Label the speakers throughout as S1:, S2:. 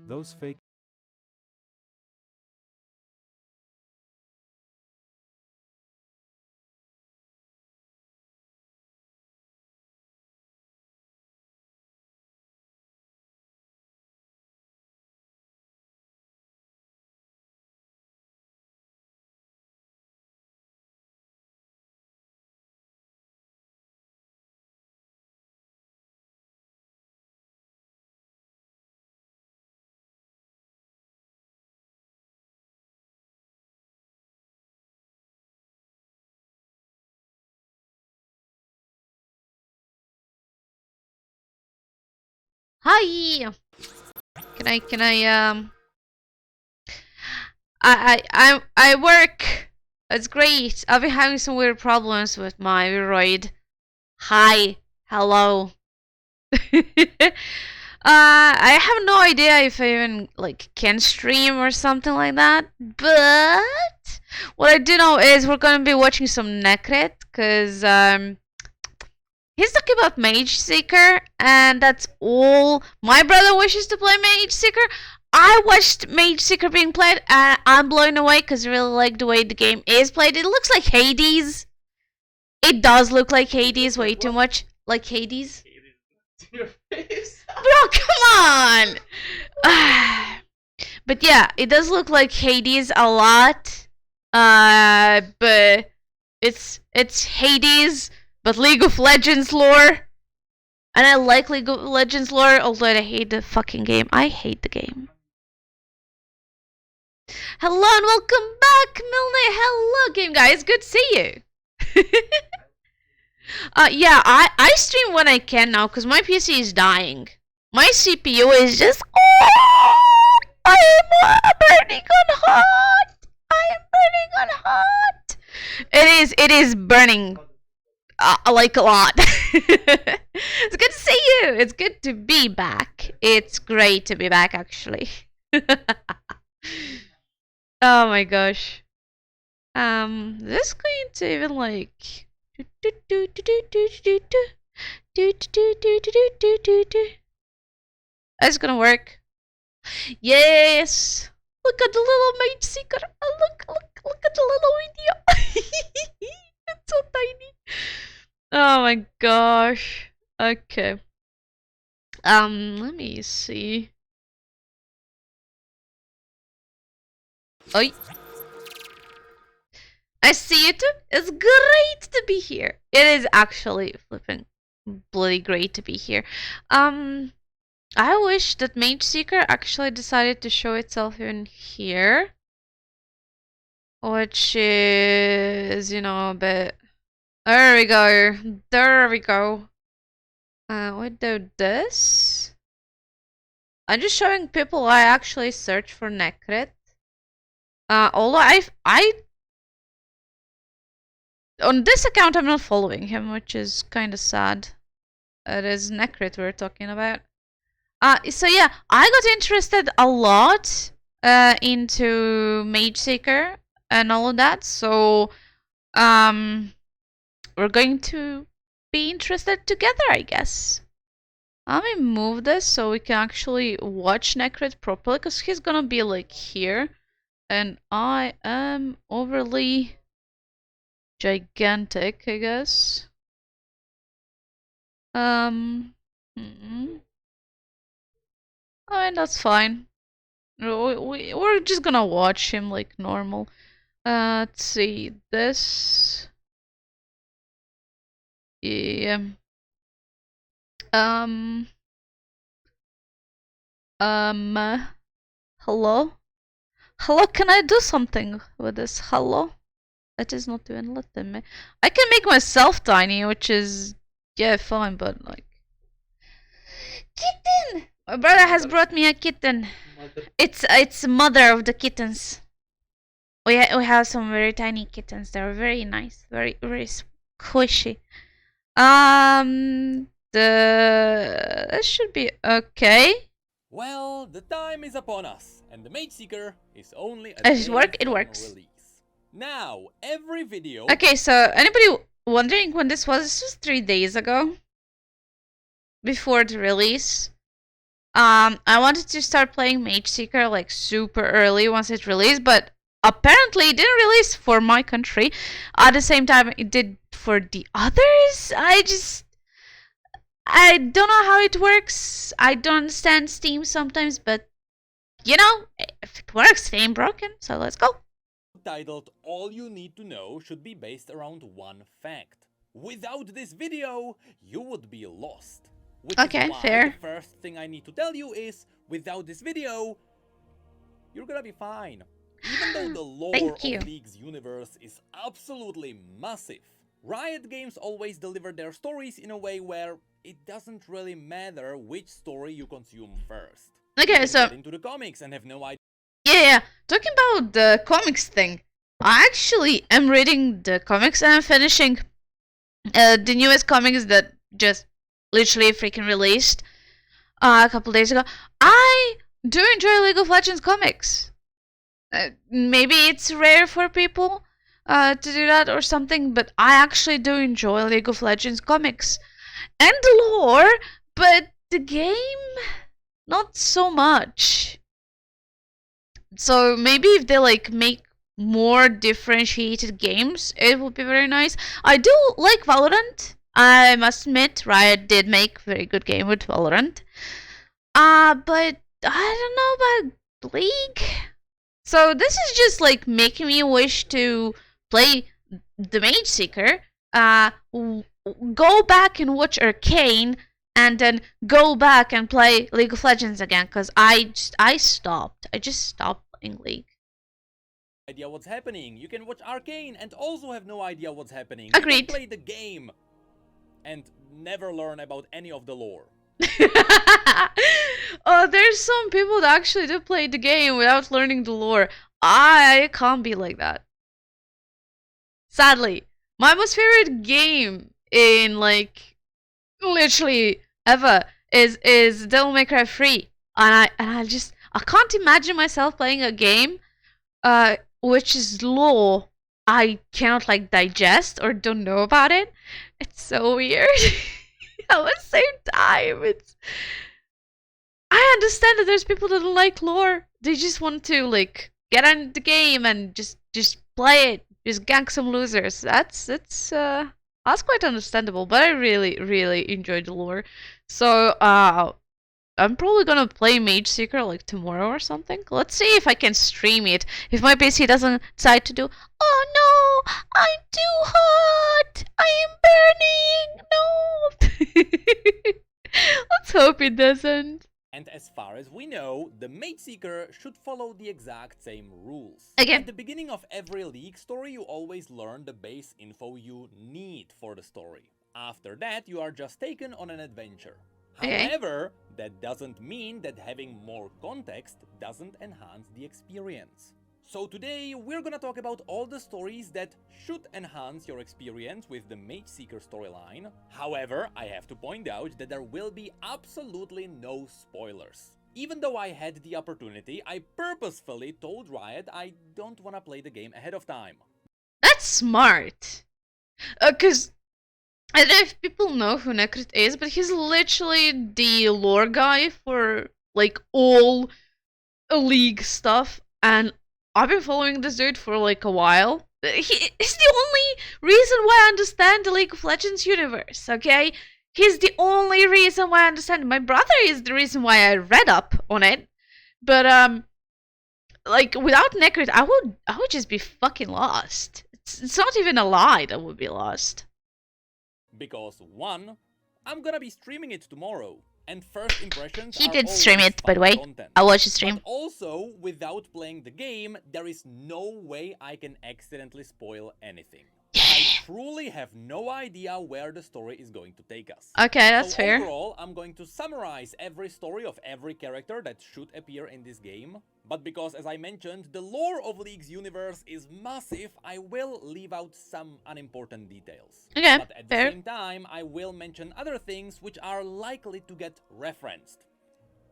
S1: Those fake.
S2: Hi. Can I I work. It's great. I've been having some weird problems with my Roid. Hi. Hello. I have no idea if I even like can stream or something like that. But what I do know is we're gonna be watching some Necrit because he's talking about Mageseeker, and that's all. My brother wishes to play Mageseeker. I watched Mageseeker being played, and I'm blown away because I really like the way the game is played. It looks like Hades. It does look like Hades, way too much like Hades.
S3: Your face.
S2: Bro, come on! But yeah, it does look like Hades a lot. But it's Hades, but League of Legends lore. And I like League of Legends lore, although I hate the fucking game. I hate the game. Hello and welcome back, Milne. Hello, game guys. Good to see you. Yeah, I stream when I can now because my PC is dying. My CPU is just. Oh, I am burning on hot. I am burning on hot. It is burning. Like a lot. It's good to see you. It's good to be back. It's great to be back, actually. Oh my gosh. This going to even like. It's gonna work. Yes. Look at the little Mageseeker. Look at the little video. It's so tiny. Oh my gosh. Okay. Let me see. Oi. I see you too. It's great to be here. It is actually flipping bloody great to be here. I wish that Mageseeker actually decided to show itself in here. Which is, you know, a bit... There we go. There we go. What do this? I'm just showing people I actually search for Necrit. Although I on this account I'm not following him, which is kind of sad. It is Necrit we're talking about. So yeah, I got interested a lot into Mageseeker and all of that. So we're going to be interested together, I guess. Let me move this so we can actually watch Necrit properly, because he's gonna be like here. And I am overly gigantic, I guess. I mean, that's fine. We're just gonna watch him like normal. Let's see, this... Yeah. Hello? Hello, can I do something with this? Hello? It is not even letting me. I can make myself tiny, which is, yeah, fine, but like... Kitten! My brother has brought me a kitten. It's mother of the kittens. We have some very tiny kittens. They're very nice, very squishy. This should be okay.
S3: Well, the time is upon us, and the Mageseeker is only a
S2: Does it
S3: day
S2: work? It
S3: from
S2: works.
S3: release. Now, every video...
S2: Okay, so anybody wondering when this was? This was 3 days ago. Before the release. I wanted to start playing Mageseeker like super early once it released, but apparently it didn't release for my country at the same time it did for the others. I don't know how it works. I don't understand Steam sometimes, but you know, if it works, it ain't broken. So let's go.
S3: Titled All You Need to Know should be based around one fact. Without this video, you would be lost. Which
S2: Okay,
S3: is why
S2: fair.
S3: the first thing I need to tell you is, without this video, you're gonna be fine. Even though the lore
S2: Thank you.
S3: of League's universe is absolutely massive, Riot Games always deliver their stories in a way where it doesn't really matter which story you consume first.
S2: Okay,
S3: You
S2: so
S3: get into the comics and have no idea.
S2: yeah, talking about the comics thing, I actually am reading the comics and I'm finishing the newest comics that just literally freaking released a couple days ago. I do enjoy League of Legends comics. Maybe it's rare for people to do that or something, but I actually do enjoy League of Legends comics and the lore, but the game, not so much. So maybe if they like make more differentiated games, it would be very nice. I do like Valorant. I must admit, Riot did make a very good game with Valorant. But I don't know about League. So this is just like making me wish to play the Mageseeker. Go back and watch Arcane, and then go back and play League of Legends again. Cause I stopped. I just stopped playing League.
S3: Idea what's happening. You can watch Arcane and also have no idea what's happening.
S2: Agreed.
S3: You can play the game and never learn about any of the lore.
S2: Oh, there's some people that actually do play the game without learning the lore. I can't be like that. Sadly, my most favorite game in like literally ever is Devil May Cry 3, and I can't imagine myself playing a game which is lore I cannot like digest or don't know about it. It's so weird. At the same time, I understand that there's people that don't like lore. They just want to like get on the game and just play it, just gank some losers. That's quite understandable. But I really enjoyed the lore. So I'm probably gonna play Mageseeker like tomorrow or something. Let's see if I can stream it. If my PC doesn't decide to do, oh no, I'm too hot, I am burning. No. Let's hope it doesn't.
S3: And as far as we know, the Mageseeker should follow the exact same rules.
S2: Okay.
S3: At the beginning of every League story, you always learn the base info you need for the story. After that, you are just taken on an adventure.
S2: Okay.
S3: However, that doesn't mean that having more context doesn't enhance the experience. So today, we're gonna talk about all the stories that should enhance your experience with the Mageseeker storyline. However, I have to point out that there will be absolutely no spoilers. Even though I had the opportunity, I purposefully told Riot I don't wanna play the game ahead of time.
S2: That's smart. Cause I don't know if people know who Necrit is, but he's literally the lore guy for like all League stuff, and I've been following this dude for like a while. He's the only reason why I understand the League of Legends universe, okay? He's the only reason why I understand. My brother is the reason why I read up on it. But like without Necrit, I would just be fucking lost. It's not even a lie that I would be lost.
S3: Because one, I'm gonna be streaming it tomorrow, and first impressions
S2: He
S3: are
S2: did stream
S3: always
S2: it, by the
S3: fun
S2: way.
S3: content.
S2: I watched the stream.
S3: But also, without playing the game, there is no way I can accidentally spoil anything. I truly have no idea where the story is going to take us.
S2: Okay, that's
S3: So
S2: fair.
S3: overall, I'm going to summarize every story of every character that should appear in this game. But because, as I mentioned, the lore of League's universe is massive, I will leave out some unimportant details.
S2: Okay,
S3: But at the
S2: fair.
S3: same time, I will mention other things which are likely to get referenced,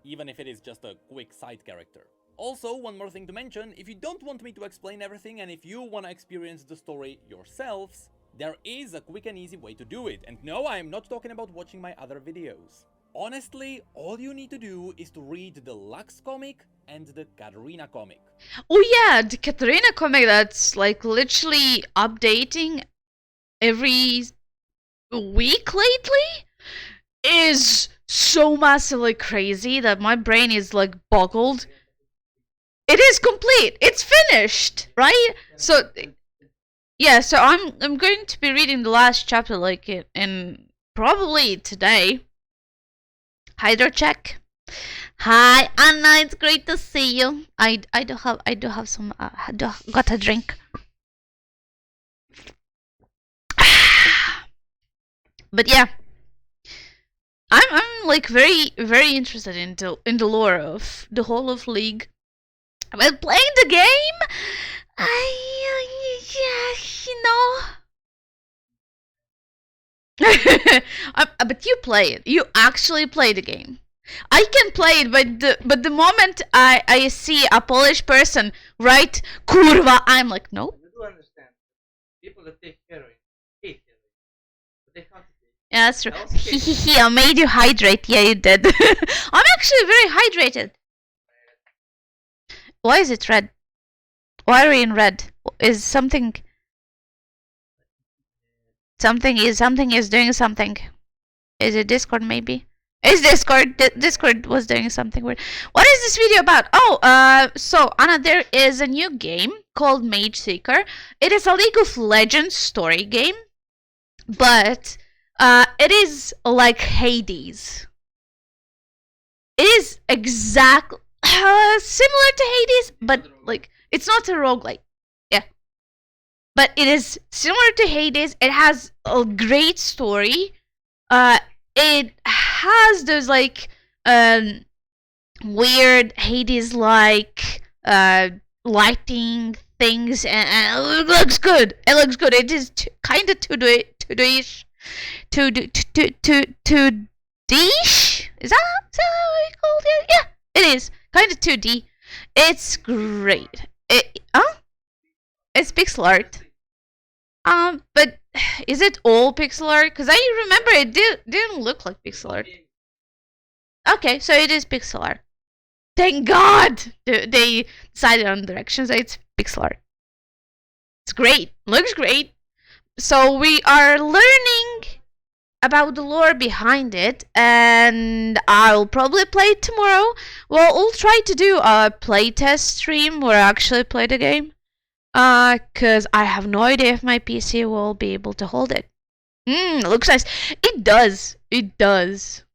S3: even if it is just a quick side character. Also, one more thing to mention, if you don't want me to explain everything and if you want to experience the story yourselves, there is a quick and easy way to do it. And no, I am not talking about watching my other videos. Honestly, all you need to do is to read the Lux comic and the Katarina comic.
S2: Oh yeah, the Katarina comic that's like literally updating every week lately is so massively crazy that my brain is like boggled. It is complete. It's finished, right? So yeah, so I'm going to be reading the last chapter like in probably today. Hydro check. Hi Anna, it's great to see you. I do have some got a drink. But yeah, I'm like very interested in the lore of the whole of League. But playing the game, yeah, but you play it. You actually play the game. I can play it, but the moment I see a Polish person write kurwa, I'm like, nope.
S1: You do understand. People that take heroin hate heroin. But they can't take.
S2: Yeah, that's true. Hehehe, I made you hydrate. Yeah, you did. I'm actually very hydrated. Why is it red? Why are we in red? Is something is doing something? Is it Discord maybe? Is Discord Discord was doing something weird. What is this video about? Oh, so Anna, there is a new game called Mageseeker. It is a League of Legends story game, but it is like Hades. It is exactly similar to Hades, but like it's not a roguelike. Yeah. But it is similar to Hades. It has a great story. It has those like weird Hades like lighting things, and it looks good. It looks good. It is kind of 2D-ish. 2D-ish? Is that what you called it? Yeah, it is. Kind of 2D. It's great. It's pixel art. But is it all pixel art? Because I remember it didn't look like pixel art. Okay, so it is pixel art. Thank God they decided on directions that it's pixel art. It's great. Looks great. So we are learning about the lore behind it, and I'll probably play it tomorrow. Well, we'll try to do a playtest stream where I actually play the game. Cause I have no idea if my PC will be able to hold it. It looks nice. It does. It does.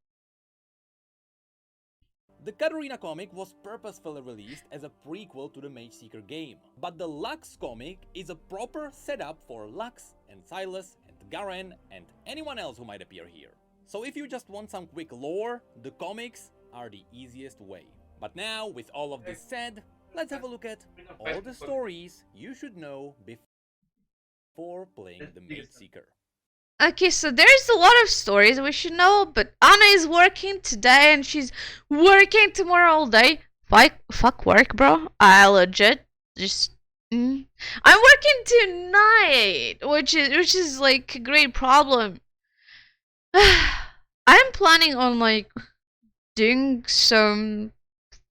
S3: The Katarina comic was purposefully released as a prequel to the Mageseeker game, but the Lux comic is a proper setup for Lux and Silas and Garen and anyone else who might appear here. So if you just want some quick lore, the comics are the easiest way. But now, with all of this said, let's have a look at all the stories you should know before playing the Mageseeker.
S2: Okay, so there's a lot of stories we should know, but Anna is working today and she's working tomorrow all day. Fuck work, bro. I legit just. I'm working tonight, which is like a great problem. I'm planning on like doing some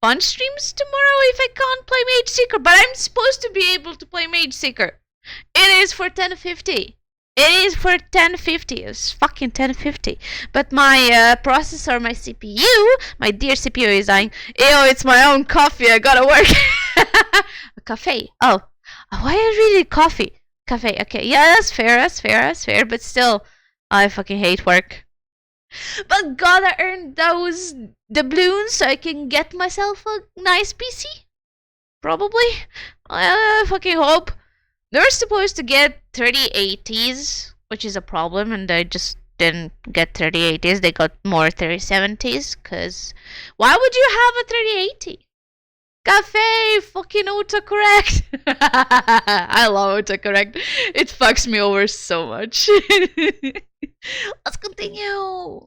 S2: fun streams tomorrow if I can't play Mageseeker, but I'm supposed to be able to play Mageseeker. It is for 10:50. It is for 10:50. It's fucking 10:50. But my processor, my CPU, my dear CPU is dying. Ew, it's my own coffee. I gotta work. A cafe. Oh, why are you reading coffee? Cafe. Okay, yeah, that's fair. That's fair. That's fair. But still, I fucking hate work. But gotta earn those doubloons so I can get myself a nice PC. Probably. I fucking hope. They're supposed to get 3080s, which is a problem, and they just didn't get 3080s. They got more 3070s, because why would you have a 3080? Cafe, fucking autocorrect. I love autocorrect. It fucks me over so much. Let's continue.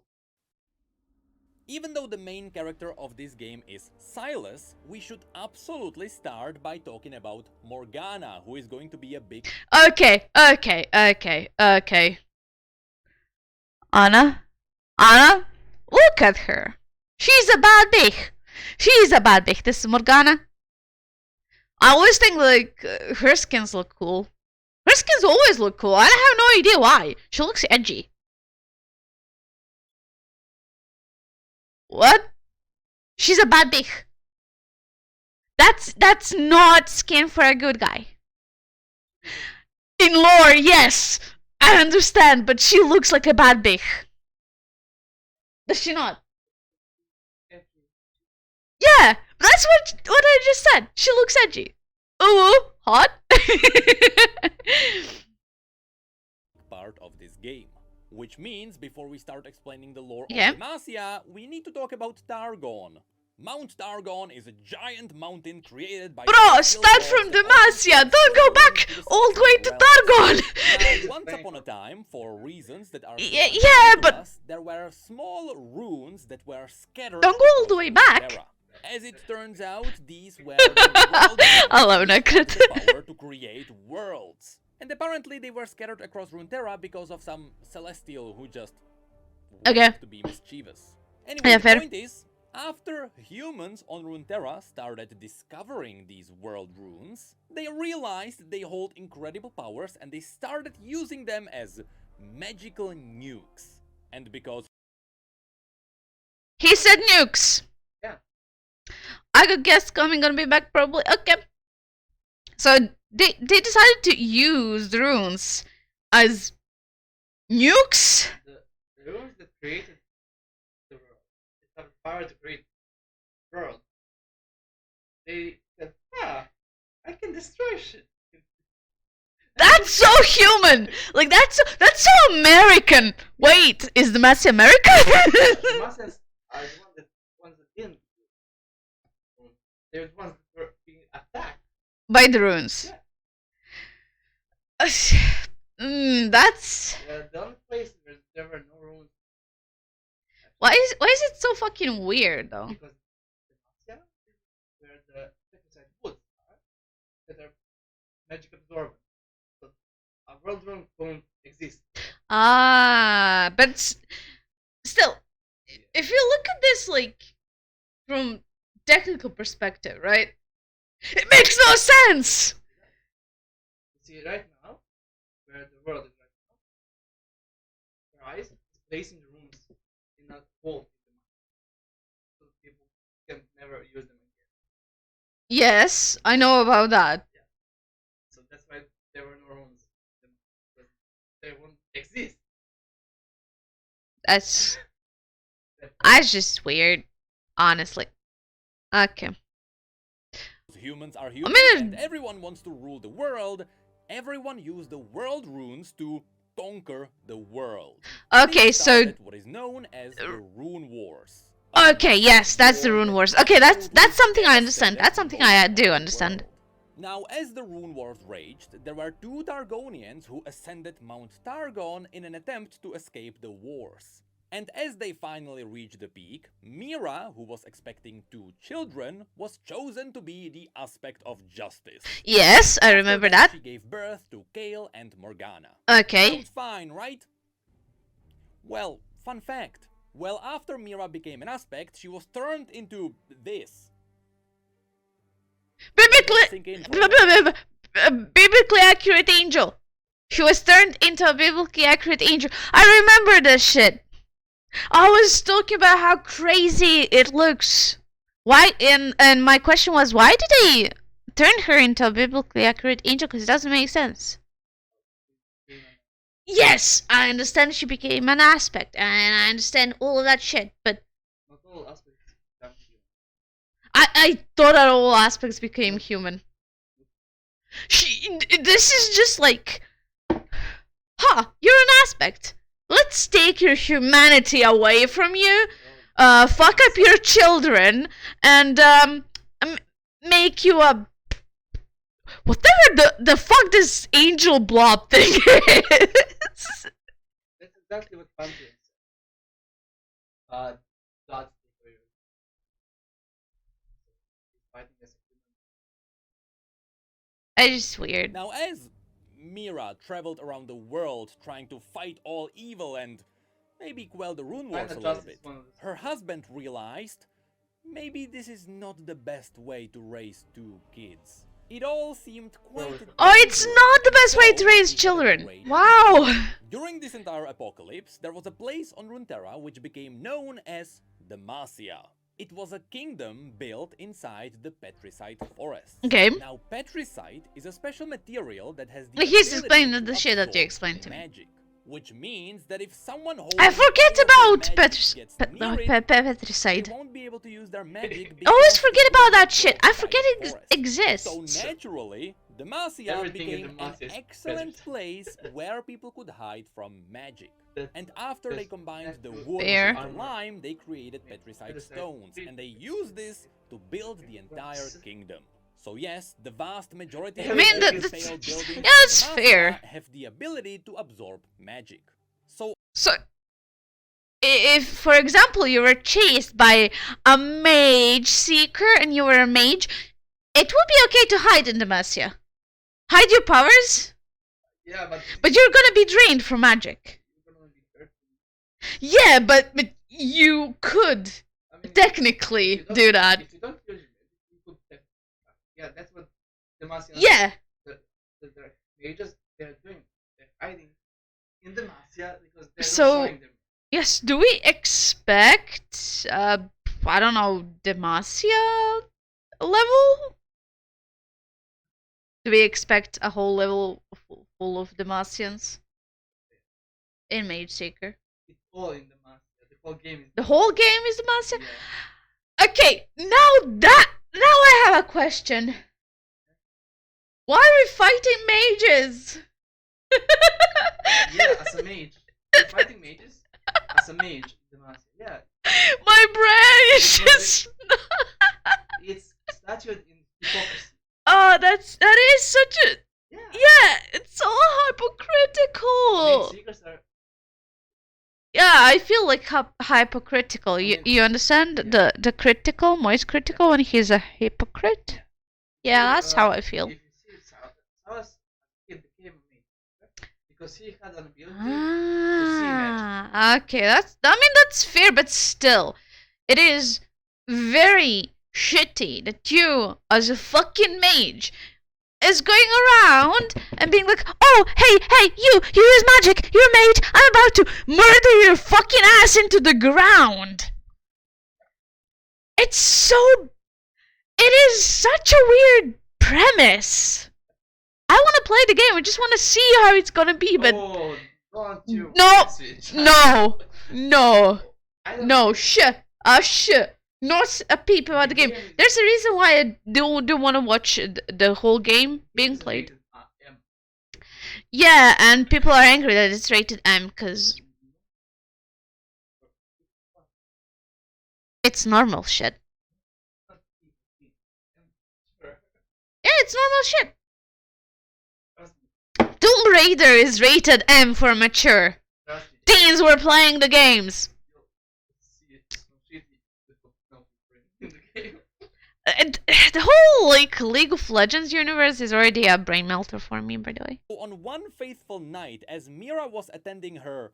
S3: Even though the main character of this game is Silas, we should absolutely start by talking about Morgana, who is going to be a big...
S2: Okay. Anna? Look at her. She's a bad bitch. She's a bad bitch. This is Morgana. I always think like her skins look cool. Her skins always look cool. I have no idea why. She looks edgy. What? She's a bad bitch. That's not skin for a good guy. In lore, yes, I understand, but she looks like a bad bitch. Does she not? Yeah, that's what I just said. She looks edgy. Ooh, hot.
S3: Part of this game. Which means, before we start explaining the lore
S2: Yeah.
S3: of Demacia, we need to talk about Targon. Mount Targon is a giant mountain created by...
S2: Bro, start from Demacia. Don't go back all the way to Targon.
S3: Now, once upon a time, for reasons that are...
S2: Yeah, but...
S3: there were small runes that were scattered...
S2: Don't go all the way back.
S3: As it turns out, these were the
S2: I love Necrit.
S3: power to create worlds. And apparently they were scattered across Runeterra because of some celestial who just wanted to be mischievous. Anyway,
S2: Yeah,
S3: the
S2: fair.
S3: point is, after humans on Runeterra started discovering these world runes, they realized they hold incredible powers and they started using them as magical nukes. And because...
S2: He said nukes.
S1: Yeah.
S2: I could guess coming gonna be back probably. Okay. So they decided to use the runes as nukes?
S1: The runes that created the world, they have power to create the world. They said, I can destroy shit.
S2: That's so human! Like that's so American! Wait, is the Massey American?
S1: The masses are the ones that didn't do it. They're the ones that were being attacked.
S2: By the runes.
S1: Yeah.
S2: That's...
S1: The only place where there were no runes.
S2: Why is it so fucking weird though?
S1: Because the Masya is where the Petrified woods are, that are magic absorbent. So a world rune don't exist.
S2: Ah, but still, if you look at this like from technical perspective, right? It makes no sense.
S1: You see right now, where the world is right now, your eyes is placing the runes in a hole in the map, so people can never use them again.
S2: Yes, I know about that.
S1: Yeah. So that's why there were no runes. Because they won't exist.
S2: That's just weird, honestly. Okay.
S3: Humans are humans and everyone wants to rule the world, everyone used the world runes to conquer the world.
S2: Okay,
S3: They
S2: so
S3: started what is known as the Rune Wars.
S2: okay, yes, that's the Rune Wars. Okay, that's something I understand. That's something I do understand.
S3: Now, as the Rune Wars raged, there were two Targonians who ascended Mount Targon in an attempt to escape the wars. And as they finally reached the peak, Mira, who was expecting 2 children, was chosen to be the aspect of justice.
S2: Yes, I remember
S3: After
S2: that.
S3: She gave birth to Kale and Morgana.
S2: Okay.
S3: Sounds fine, right? Well, fun fact. Well, after Mira became an aspect, she was turned into this.
S2: Biblically accurate angel. She was turned into a biblically accurate angel. I remember this shit. I was talking about how crazy it looks. Why? And my question was, why did they turn her into a biblically accurate angel? Because it doesn't make sense. Yes, I understand she became an aspect, and I understand all of that shit, but
S1: Not all aspects become human.
S2: I thought that all aspects became human. This is just like, you're an aspect. Let's take your humanity away from you, fuck up your children, and make you a whatever the fuck this angel blob thing is.
S1: That's exactly what Pantheon said. God's superior. He's fighting as a human.
S2: It's just weird.
S3: Now, as Mira traveled around the world trying to fight all evil and maybe quell the rune
S1: Final
S3: wars a little
S1: Justice
S3: bit.
S1: is one of those.
S3: Her husband realized maybe this is not the best way to raise two kids. It all seemed quite.
S2: Oh, it's not the best way to raise children. Wow.
S3: During this entire apocalypse, there was a place on Runeterra which became known as Demacia. It was a kingdom built inside the Petricite forest.
S2: Okay.
S3: Now, Petricite is a special material that has the
S2: He's
S3: ability
S2: explaining
S3: to
S2: the shit that you
S3: absorb
S2: explained to me.
S3: magic, which means that if someone holds
S2: I forget about
S3: Petricite,
S2: Petricide.
S3: they won't be able to use their magic.
S2: I always
S3: because
S2: forget
S3: it
S2: about
S3: will
S2: that
S3: be
S2: shit. I
S3: blocked by
S2: forget
S3: the
S2: it
S3: forest.
S2: exists.
S3: So naturally, Demacia
S1: Everything in
S3: became
S1: Demacia
S3: an
S1: is
S3: excellent
S1: Petricite. place.
S3: place where people could hide from magic.
S1: That's-
S3: And after they
S1: that's-
S3: combined the
S1: that's
S3: wood
S2: fair.
S3: with the lime, they created Petricite
S1: Petricite.
S3: stones, and they used this to build the entire kingdom. So yes, the vast majority
S1: I
S3: of
S1: mean,
S3: the
S1: that's-
S3: failed buildings
S2: yeah,
S3: in
S2: that's
S3: Demacia
S2: fair.
S3: have the ability to absorb magic. So
S2: So, if, for example, you were chased by a Mageseeker and you were a mage, it would be okay to hide in Demacia. Hide your powers,
S1: Yeah,
S2: but you're gonna be drained from magic.
S1: you're gonna be hurt.
S2: Yeah, but you could
S1: I mean,
S2: technically
S1: if you don't-
S2: do that.
S1: If you don't use it, you could yeah, that's what Demacia.
S2: Yeah.
S1: The mages they're doing. They're hiding in Demacia because they're
S2: So-
S1: not showing them.
S2: Yes, do we expect, I don't know, Demacia level? Do we expect a whole level full of Demacians in Mageseeker?
S1: It's all in Demacia. The whole game is.
S2: The whole game is Demacia?
S1: Yeah.
S2: Okay, now I have a question. Why are we fighting mages?
S1: Yeah, as a mage. You're fighting mages as a mage in Demacia. Yeah,
S2: My brain is just.
S1: it's statued in hypocrisy.
S2: Oh, that is such a.
S1: Yeah.
S2: Yeah, it's so hypocritical.
S1: Mageseekers are.
S2: Yeah, I feel like hypocritical. You
S1: mean,
S2: you understand
S1: yeah.
S2: the critical, Moist critical when he's a hypocrite? Yeah, that's how I feel.
S1: If you see Sawas kid became a mage because he had an ability to see magic.
S2: Ah, okay, that's fair, but still, it is very shitty that you, as a fucking mage, is going around and being like, oh, hey, you use magic, you're a mage, I'm about to murder your fucking ass into the ground. It is such a weird premise. I want to play the game, I just want to see how it's gonna be, but
S1: Oh, don't you
S2: No,
S1: switch.
S2: no,
S1: I don't
S2: no,
S1: think-
S2: not a peep about the game. There's a reason why I don't want to watch the whole game being
S1: This is
S2: played.
S1: rated M.
S2: Yeah, and people are angry that it's rated M because it's normal shit. Yeah, it's normal shit.
S1: Trust me.
S2: Tomb Raider is rated M for mature.
S1: Trust me.
S2: Teens were playing the games.
S1: See, it's so shitty. No, in the game.
S2: The whole like League of Legends universe is already a brain melter for me, by the way.
S3: on one faithful night, as Mira was attending her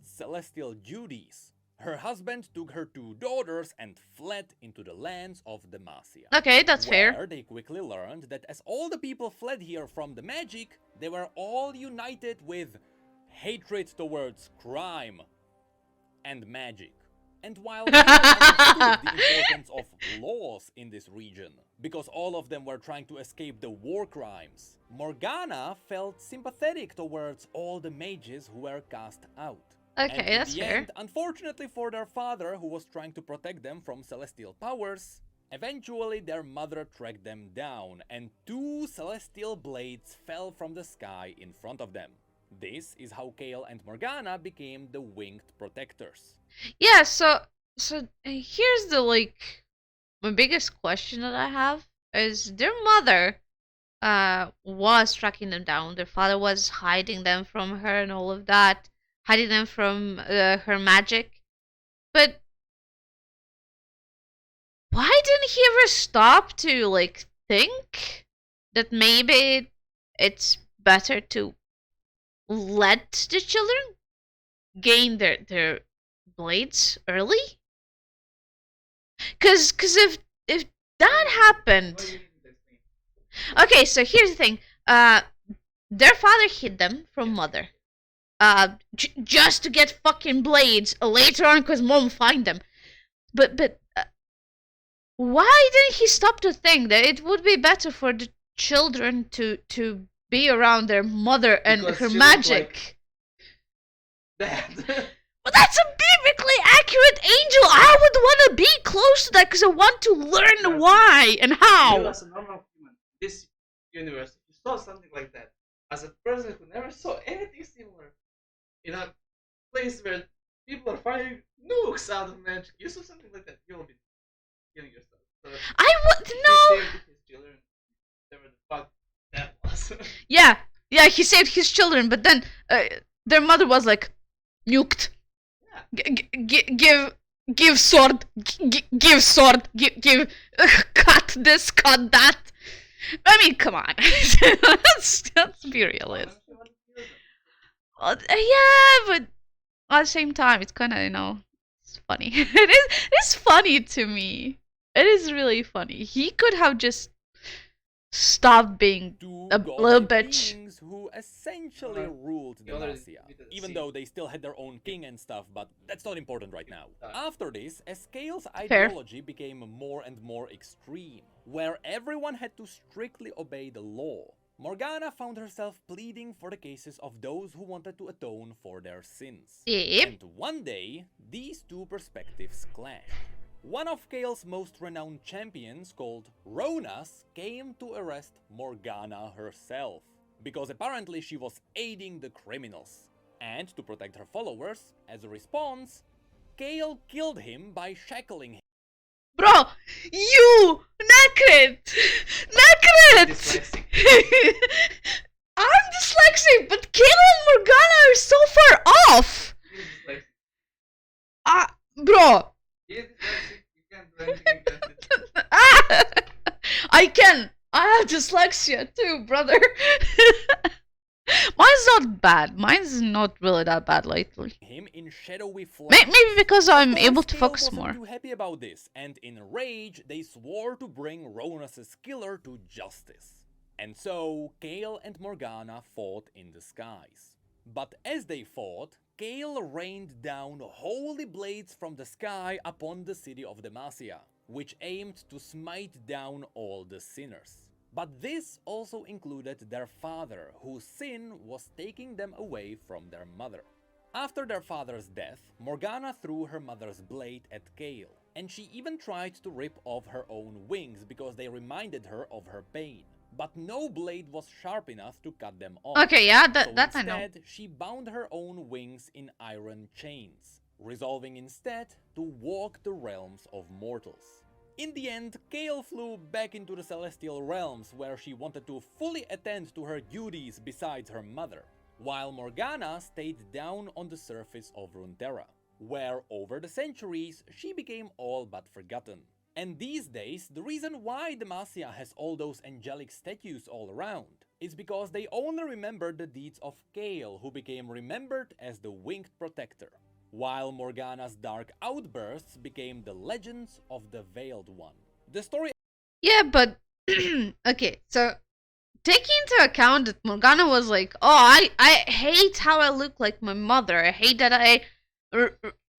S3: celestial duties, her husband took her two daughters and fled into the lands of Demacia.
S2: Okay, that's fair.
S3: Where they quickly learned that as all the people fled here from the magic, they were all united with hatred towards crime and magic. And while they understood the importance of laws in this region, because all of them were trying to escape the war crimes, Morgana felt sympathetic towards all the mages who were cast out. And
S2: Okay,
S3: in
S2: that's
S3: the
S2: fair.
S3: end, unfortunately for their father, who was trying to protect them from celestial powers, eventually their mother tracked them down, and two celestial blades fell from the sky in front of them. This is how Kale and Morgana became the winged protectors.
S2: Yeah, so here's the my biggest question that I have is their mother was tracking them down. Their father was hiding them from her and all of that, hiding them from her magic. But why didn't he ever stop to think that maybe it's better to let the children gain their blades early? Cause if that happened,
S1: What do you need to explain?
S2: okay. So here's the thing. Their father hid them from mother. Just to get fucking blades later on, cause mom find them. But why didn't he stop to think that it would be better for the children to be around their mother and
S1: Because
S2: her
S1: she looked
S2: magic?
S1: That.
S2: But that's a biblically accurate angel. I would want to be close to that because I want to learn why and
S1: You
S2: how.
S1: as a normal human, this universe, you saw something like that. As a person who never saw anything similar, in a place where people are firing nukes out of magic, you saw something like that, you'll be killing yourself. So
S2: I would
S1: he
S2: know.
S1: saved his children, whatever the fuck that was.
S2: Yeah, he saved his children, but then their mother was like, nuked.
S1: Yeah.
S2: Give sword, give sword, give cut this, cut that. I mean, come on, let's be realistic. Yeah, but at the same time, it's kind of it's funny. It's funny to me. It is really funny. He could have just stopped being
S3: Two
S2: a
S3: godlike
S2: little bitch.
S3: beings who essentially ruled
S1: The other is
S3: Demacia,
S1: with the
S3: even
S1: sea.
S3: though they still had their own king and stuff, but that's not important right now. After this, Escale's
S2: Fair.
S3: ideology became more and more extreme, where everyone had to strictly obey the law. Morgana found herself pleading for the cases of those who wanted to atone for their sins.
S2: Yep.
S3: And one day, these two perspectives clashed. One of Gale's most renowned champions, called Ronas, came to arrest Morgana herself, because apparently she was aiding the criminals. And to protect her followers, as a response, Gale killed him by shackling him.
S2: Bro, you Necrit! Necrit!
S1: Dyslexic.
S2: I'm dyslexic, but Kayla and Morgana are so far off!
S1: He's dyslexic.
S2: Bro,
S1: He's dyslexic. You can't do anything against it.
S2: I can! I have dyslexia too, brother! Mine's not bad. Mine's not really that bad lately.
S3: Him in shadowy flames.
S2: Maybe because I'm
S3: Of course,
S2: able to
S3: Gale
S2: focus
S3: wasn't
S2: more.
S3: too happy about this, and in rage, they swore to bring Ronas's killer to justice. And so, Gale and Morgana fought in the skies. But as they fought, Gale rained down holy blades from the sky upon the city of Demacia, which aimed to smite down all the sinners. But this also included their father, whose sin was taking them away from their mother. After their father's death, Morgana threw her mother's blade at Gale, and she even tried to rip off her own wings because they reminded her of her pain. But no blade was sharp enough to cut them off.
S2: Okay, yeah,
S3: So
S2: that I know.
S3: instead, she bound her own wings in iron chains, resolving instead to walk the realms of mortals. In the end, Gale flew back into the celestial realms where she wanted to fully attend to her duties besides her mother, while Morgana stayed down on the surface of Runeterra, where over the centuries she became all but forgotten. And these days, the reason why Demacia has all those angelic statues all around is because they only remember the deeds of Gale, who became remembered as the Winged Protector, while Morgana's dark outbursts became the legends of the Veiled One. The story...
S2: Yeah, but okay, so taking into account that Morgana was like, oh, I hate how I look like my mother. I hate that I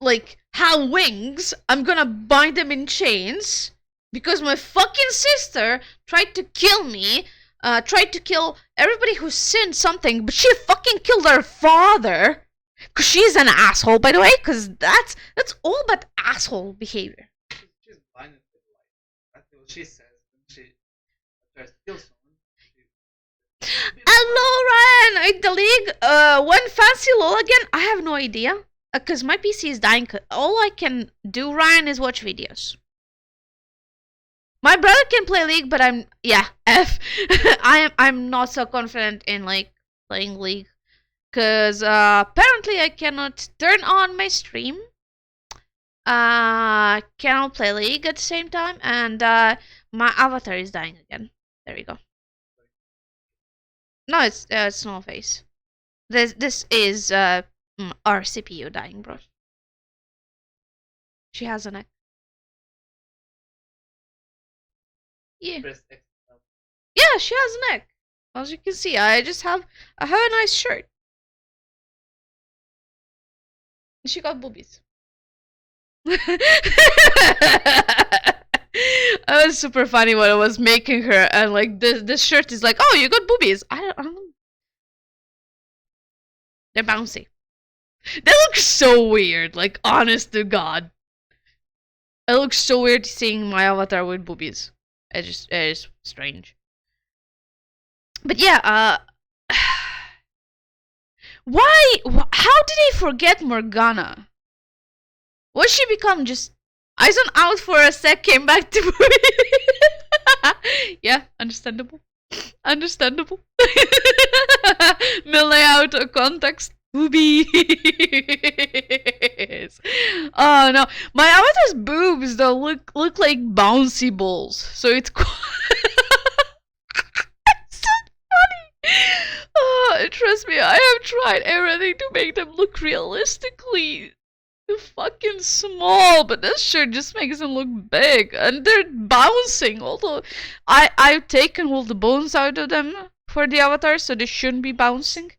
S2: like have wings. I'm gonna bind them in chains because my fucking sister tried to kill me. Tried to kill everybody who sinned something, but she fucking killed her father. Cause she's an asshole, by the way. Cause that's all but asshole behavior.
S1: She's blinded by the light. That's what she says when she tries to kill someone.
S2: Hello, Ryan. The league. One fancy lol again. I have no idea. Cause my PC is dying. All I can do, Ryan, is watch videos. My brother can play League, but F. I'm not so confident in like playing League. Because apparently I cannot turn on my stream. Cannot play League at the same time. And my avatar is dying again. There we go. No, it's no face. This is Our CPU dying, bro. She has a neck. Yeah.
S1: Press X.
S2: Yeah, she has a neck. As you can see, I have a nice shirt. She got boobies. It was super funny when I was making her, and like this shirt is like, oh, you got boobies. I don't know. They're bouncy. They look so weird. Like, honest to God, it looks so weird seeing my avatar with boobies. It is strange. But yeah, why? How did I forget Morgana? What she become? Just I zoned out for a sec, came back to yeah, understandable. Understandable. Mill layout of context. Boobies. Oh no, my avatar's boobs though look like bouncy balls, so it's quite it's so funny. Oh, trust me, I have tried everything to make them look realistically fucking small, but this shirt just makes them look big, and they're bouncing. Although I've taken all the bones out of them for the avatar, so they shouldn't be bouncing.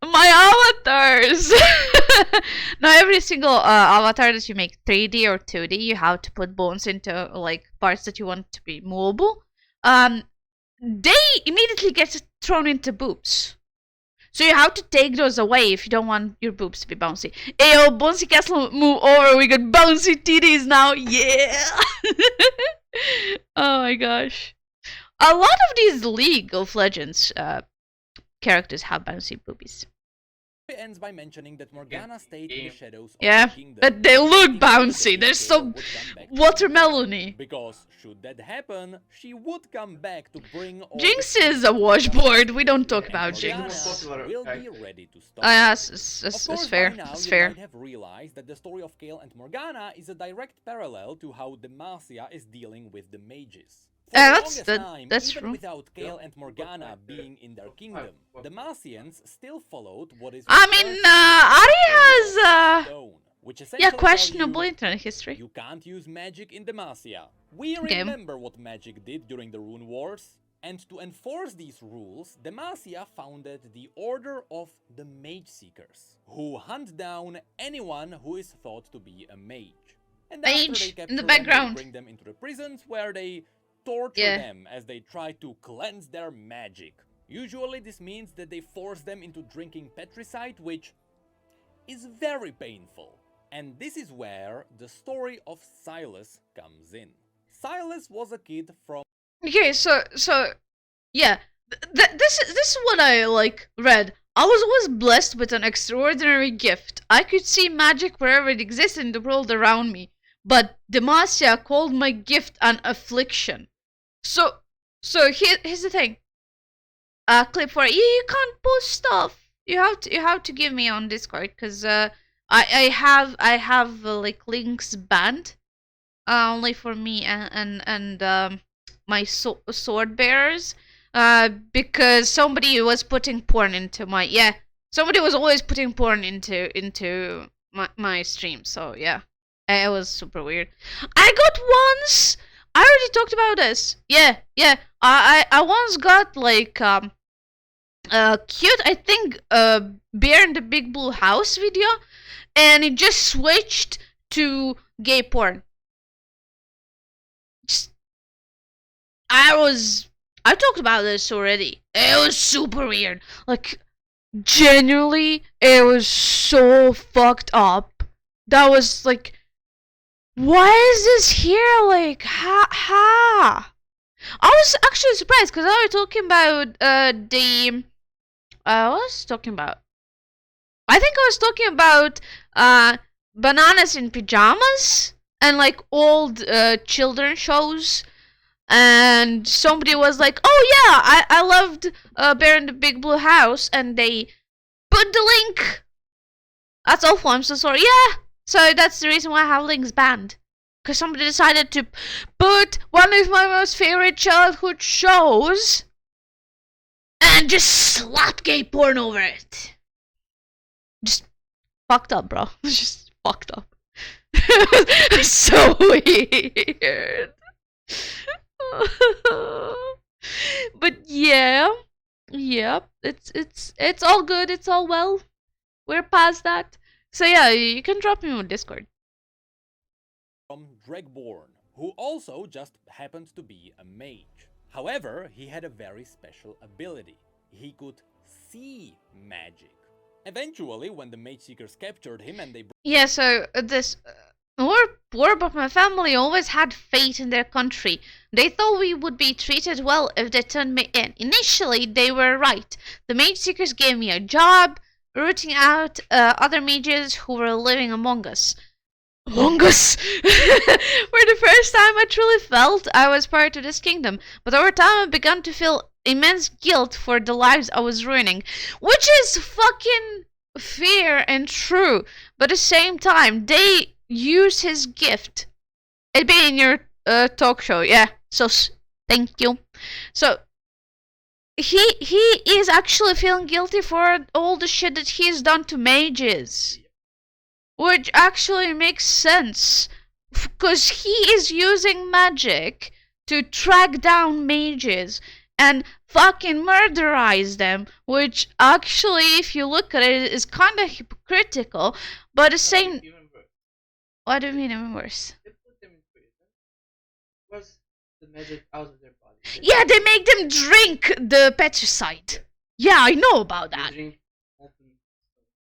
S2: My avatars. Now every single avatar that you make 3D or 2D, you have to put bones into like parts that you want to be movable. They immediately get thrown into boobs. So you have to take those away if you don't want your boobs to be bouncy. Ayo, Bouncy Castle, move over. We got bouncy titties now. Yeah. Oh my gosh. A lot of these League of Legends characters have bouncy boobies.
S3: Ends by mentioning that Morgana stayed in the shadows of
S2: Yeah,
S3: the kingdom,
S2: but they look bouncy. They're so watermelony.
S3: Because should that happen, she would come back to bring all
S2: Jinx is a washboard. We don't talk about
S3: Morgana
S2: Jinx.
S3: will be ready to stop.
S2: Yes,
S3: Of course,
S2: fair.
S3: by now
S2: It's
S3: you
S2: fair.
S3: might have realized that the story of Kayle and Morgana is a direct parallel to how Demacia is dealing with the mages. For the longest time,
S2: that's
S3: even
S2: true.
S3: without Kayle and Morgana being in their kingdom, the Demacians still followed what is
S2: I mean, Ari has
S3: stone, which
S2: yeah,
S3: essentially
S2: questionable
S3: tell you,
S2: internet history.
S3: you can't use magic in Demacia. We
S2: Okay.
S3: remember what magic did during the Rune Wars, and to enforce these rules, Demacia founded the Order of the Mageseekers, who hunt down anyone who is thought to be a mage. And after
S2: Mage,
S3: they
S2: in
S3: capture
S2: the
S3: them,
S2: background.
S3: they bring them into the prisons where they torture
S2: Yeah.
S3: them as they try to cleanse their magic. Usually this means that they force them into drinking petricite, which is very painful. And this is where the story of Silas comes in. Silas was a kid from
S2: Okay, so yeah, this is what I like read. I was always blessed with an extraordinary gift. I could see magic wherever it existed in the world around me, but Demacia called my gift an affliction. So here's the thing. Clip for you can't post stuff. You have to give me on Discord, because I have like links banned only for me and my sword bearers, because somebody was putting porn into my somebody was always putting porn into my stream. So yeah, it was super weird. I got once. I already talked about this. Yeah. I once got like cute, I think, Bear in the Big Blue House video, and it just switched to gay porn. I talked about this already. It was super weird. Like, genuinely, it was so fucked up. That was like, why is this here? Like, ha. I was actually surprised, because I was talking about what was I talking about? I think I was talking about bananas in pajamas and like old children shows. And somebody was like, "Oh yeah, I loved Bear in the Big Blue House," and they put the link. That's awful. I'm so sorry. Yeah, so that's the reason why I have links banned. Because somebody decided to put one of my most favorite childhood shows and just slap gay porn over it. Just fucked up, bro. Just fucked up. So weird. But yeah, it's all good. It's all well. We're past that. So yeah, you can drop me on Discord.
S3: From Dragborn, who also just happened to be a mage. However, he had a very special ability. He could see magic. Eventually, when the Mageseekers captured him and they
S2: Yeah, so this Warp of my family always had faith in their country. They thought we would be treated well if they turned me in. Initially, they were right. The Mageseekers gave me a job, rooting out other mages who were living among us. Among us! For the first time, I truly felt I was part of this kingdom. But over time, I began to feel immense guilt for the lives I was ruining. Which is fucking fair and true. But at the same time, they use his gift. It be in your talk show, yeah. So, thank you. So, he is actually feeling guilty for all the shit that he's done to mages. Which actually makes sense. Because he is using magic to track down mages and fucking murderize them. Which actually, if you look at it, is kind of hypocritical. But the same... What do you mean even worse?
S1: They put them in prison. Was the magic out of their body?
S2: Yeah, they make them drink the petricide. Yeah, I know about that.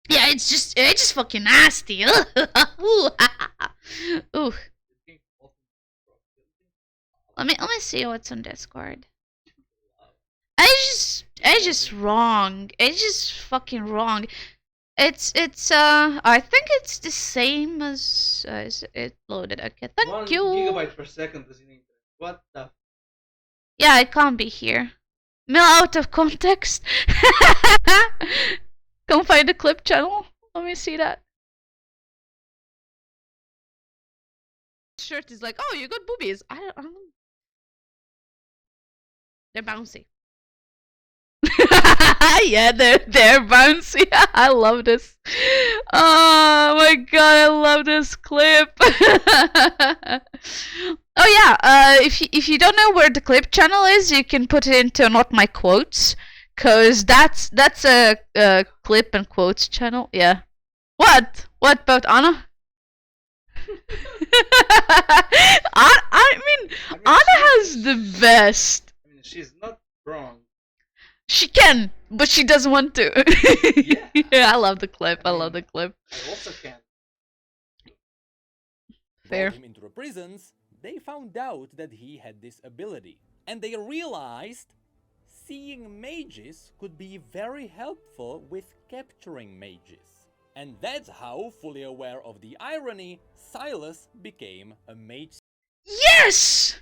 S2: Yeah, it's just fucking nasty. Ooh. Ooh. Let me see what's on Discord. It's just wrong. It's just fucking wrong. It's I think it's the same as it loaded. Okay, thank
S1: 1
S2: you.
S1: gigabyte per second is in internet. What the?
S2: Yeah, it can't be here. Mail out of context. Go find the clip channel. Let me see that. Shirt is like, oh, you got boobies. I don't. They're bouncy. Yeah, they're bouncy. I love this. Oh my god, I love this clip. Oh yeah, if you don't know where the clip channel is, you can put it into not my quotes, cause that's a clip and quotes channel. Yeah. What about Anna? I mean, Anna has the best.
S1: I mean, she's not wrong.
S2: She can, but she doesn't want to.
S1: Yeah.
S2: Yeah, I love the clip. I love the clip.
S1: I also can.
S2: Fair.
S3: brought him into the prisons, they found out that he had this ability. And they realized seeing mages could be very helpful with capturing mages. And that's how, fully aware of the irony, Silas became a mage.
S2: Yes!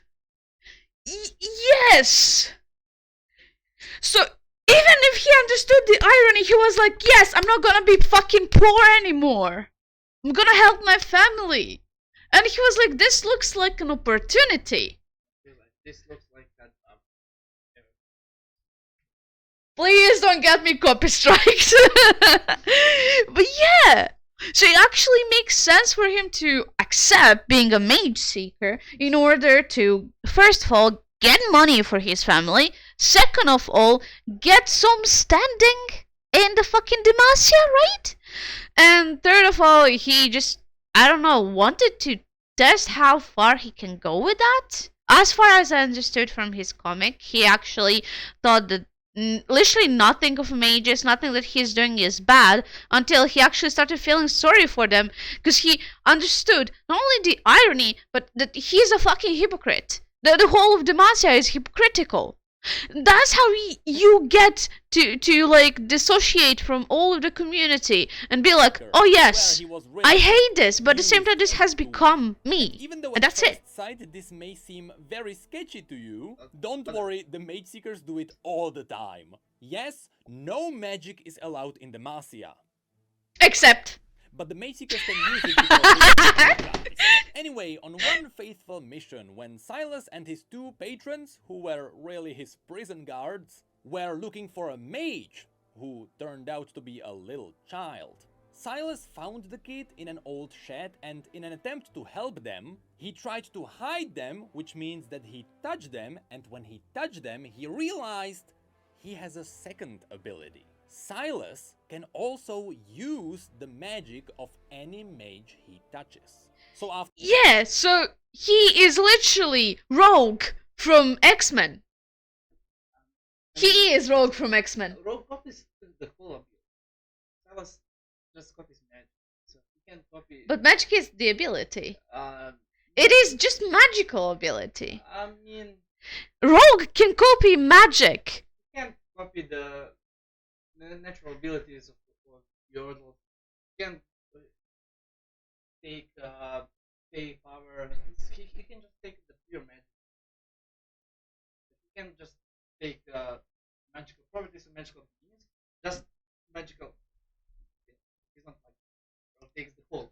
S2: Yes! So, even if he understood the irony, he was like, yes, I'm not gonna be fucking poor anymore. I'm gonna help my family. And he was like, this looks like an opportunity.
S1: This looks like that.
S2: Please don't get me copy strikes. But yeah, so it actually makes sense for him to accept being a Mageseeker in order to, first of all, get money for his family. Second of all, get some standing in the fucking Demacia, right? And third of all, he just, I don't know, wanted to test how far he can go with that. As far as I understood from his comic, he actually thought that literally nothing of mages, nothing that he's doing is bad, until he actually started feeling sorry for them, because he understood not only the irony, but that he's a fucking hypocrite. The whole of Demacia is hypocritical. That's how you get to like dissociate from all of the community and be like, oh yes, I hate this, but at the same time this has become me.
S3: Even though
S2: And
S3: at
S2: that's it.
S3: first sight this may seem very sketchy to you, don't worry, the Mageseekers do it all the time. Yes, no magic is allowed in Demacia,
S2: Except
S3: but the Mageseekers can use it because they are good guys. Anyway, on one faithful mission, when Silas and his two patrons, who were really his prison guards, were looking for a mage who turned out to be a little child. Silas found the kid in an old shed, and in an attempt to help them, he tried to hide them, which means that he touched them, and when he touched them, he realized he has a second ability. Silas can also use the magic of any mage he touches. So after
S2: Yeah, so he is literally Rogue from X-Men. He is Rogue from X-Men.
S1: Rogue copies the whole ability. Silas just copies magic, so he can copy.
S2: But magic is the ability.
S1: Um,
S2: It is just magical ability.
S1: I mean,
S2: Rogue can copy magic.
S1: you can't copy the natural abilities of Yordle. You can't take pay power. He can just take the pure magic. You can just take magical properties and magical beings. Just magical. He's not like or takes the whole.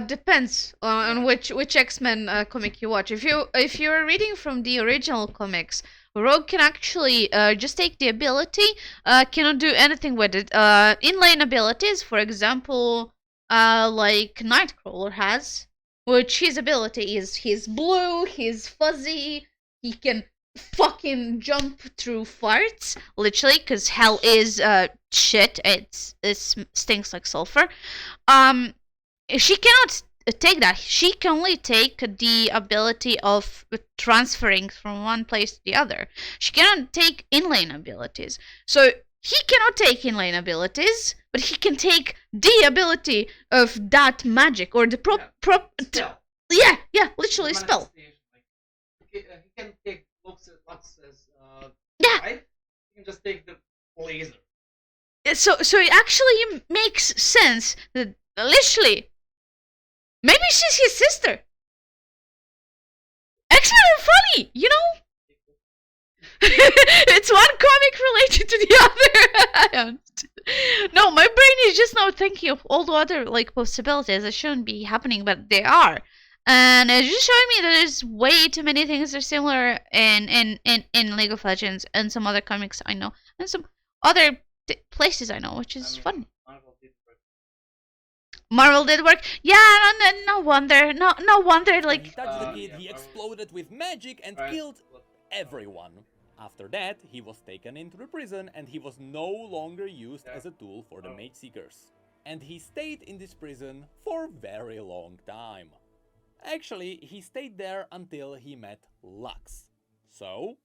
S2: Depends on which X-Men comic you watch. If you're reading from the original comics, Rogue can actually just take the ability, cannot do anything with it. Inlane abilities, for example, like Nightcrawler has, which his ability is he's blue, he's fuzzy, he can fucking jump through farts, literally, because hell is shit. It stinks like sulfur. She cannot take that. She can only take the ability of transferring from one place to the other. She cannot take inlane abilities. So he cannot take inlane abilities, but he can take the ability of that magic or the
S1: Spell.
S2: yeah, literally spell.
S1: Like, he can take looks as
S2: Yeah.
S1: life. He can just take the laser.
S2: So it actually makes sense that literally maybe she's his sister. X-Men are funny, you know? It's one comic related to the other. No, my brain is just now thinking of all the other like possibilities that shouldn't be happening, but they are. And it's just showing me that there's way too many things that are similar in League of Legends and some other comics I know, and some other places I know, which is fun. Marvel did work. Yeah, no wonder. No wonder.
S3: when he
S2: Like,
S3: touched the kid,
S1: yeah,
S3: he
S1: Marvel.
S3: exploded with magic and
S1: Right.
S3: killed everyone. After that, he was taken into the prison and he was no longer used
S1: Yeah.
S3: as a tool for the
S1: Oh.
S3: Mageseekers. And he stayed in this prison for a very long time. Actually, he stayed there until he met Lux. So,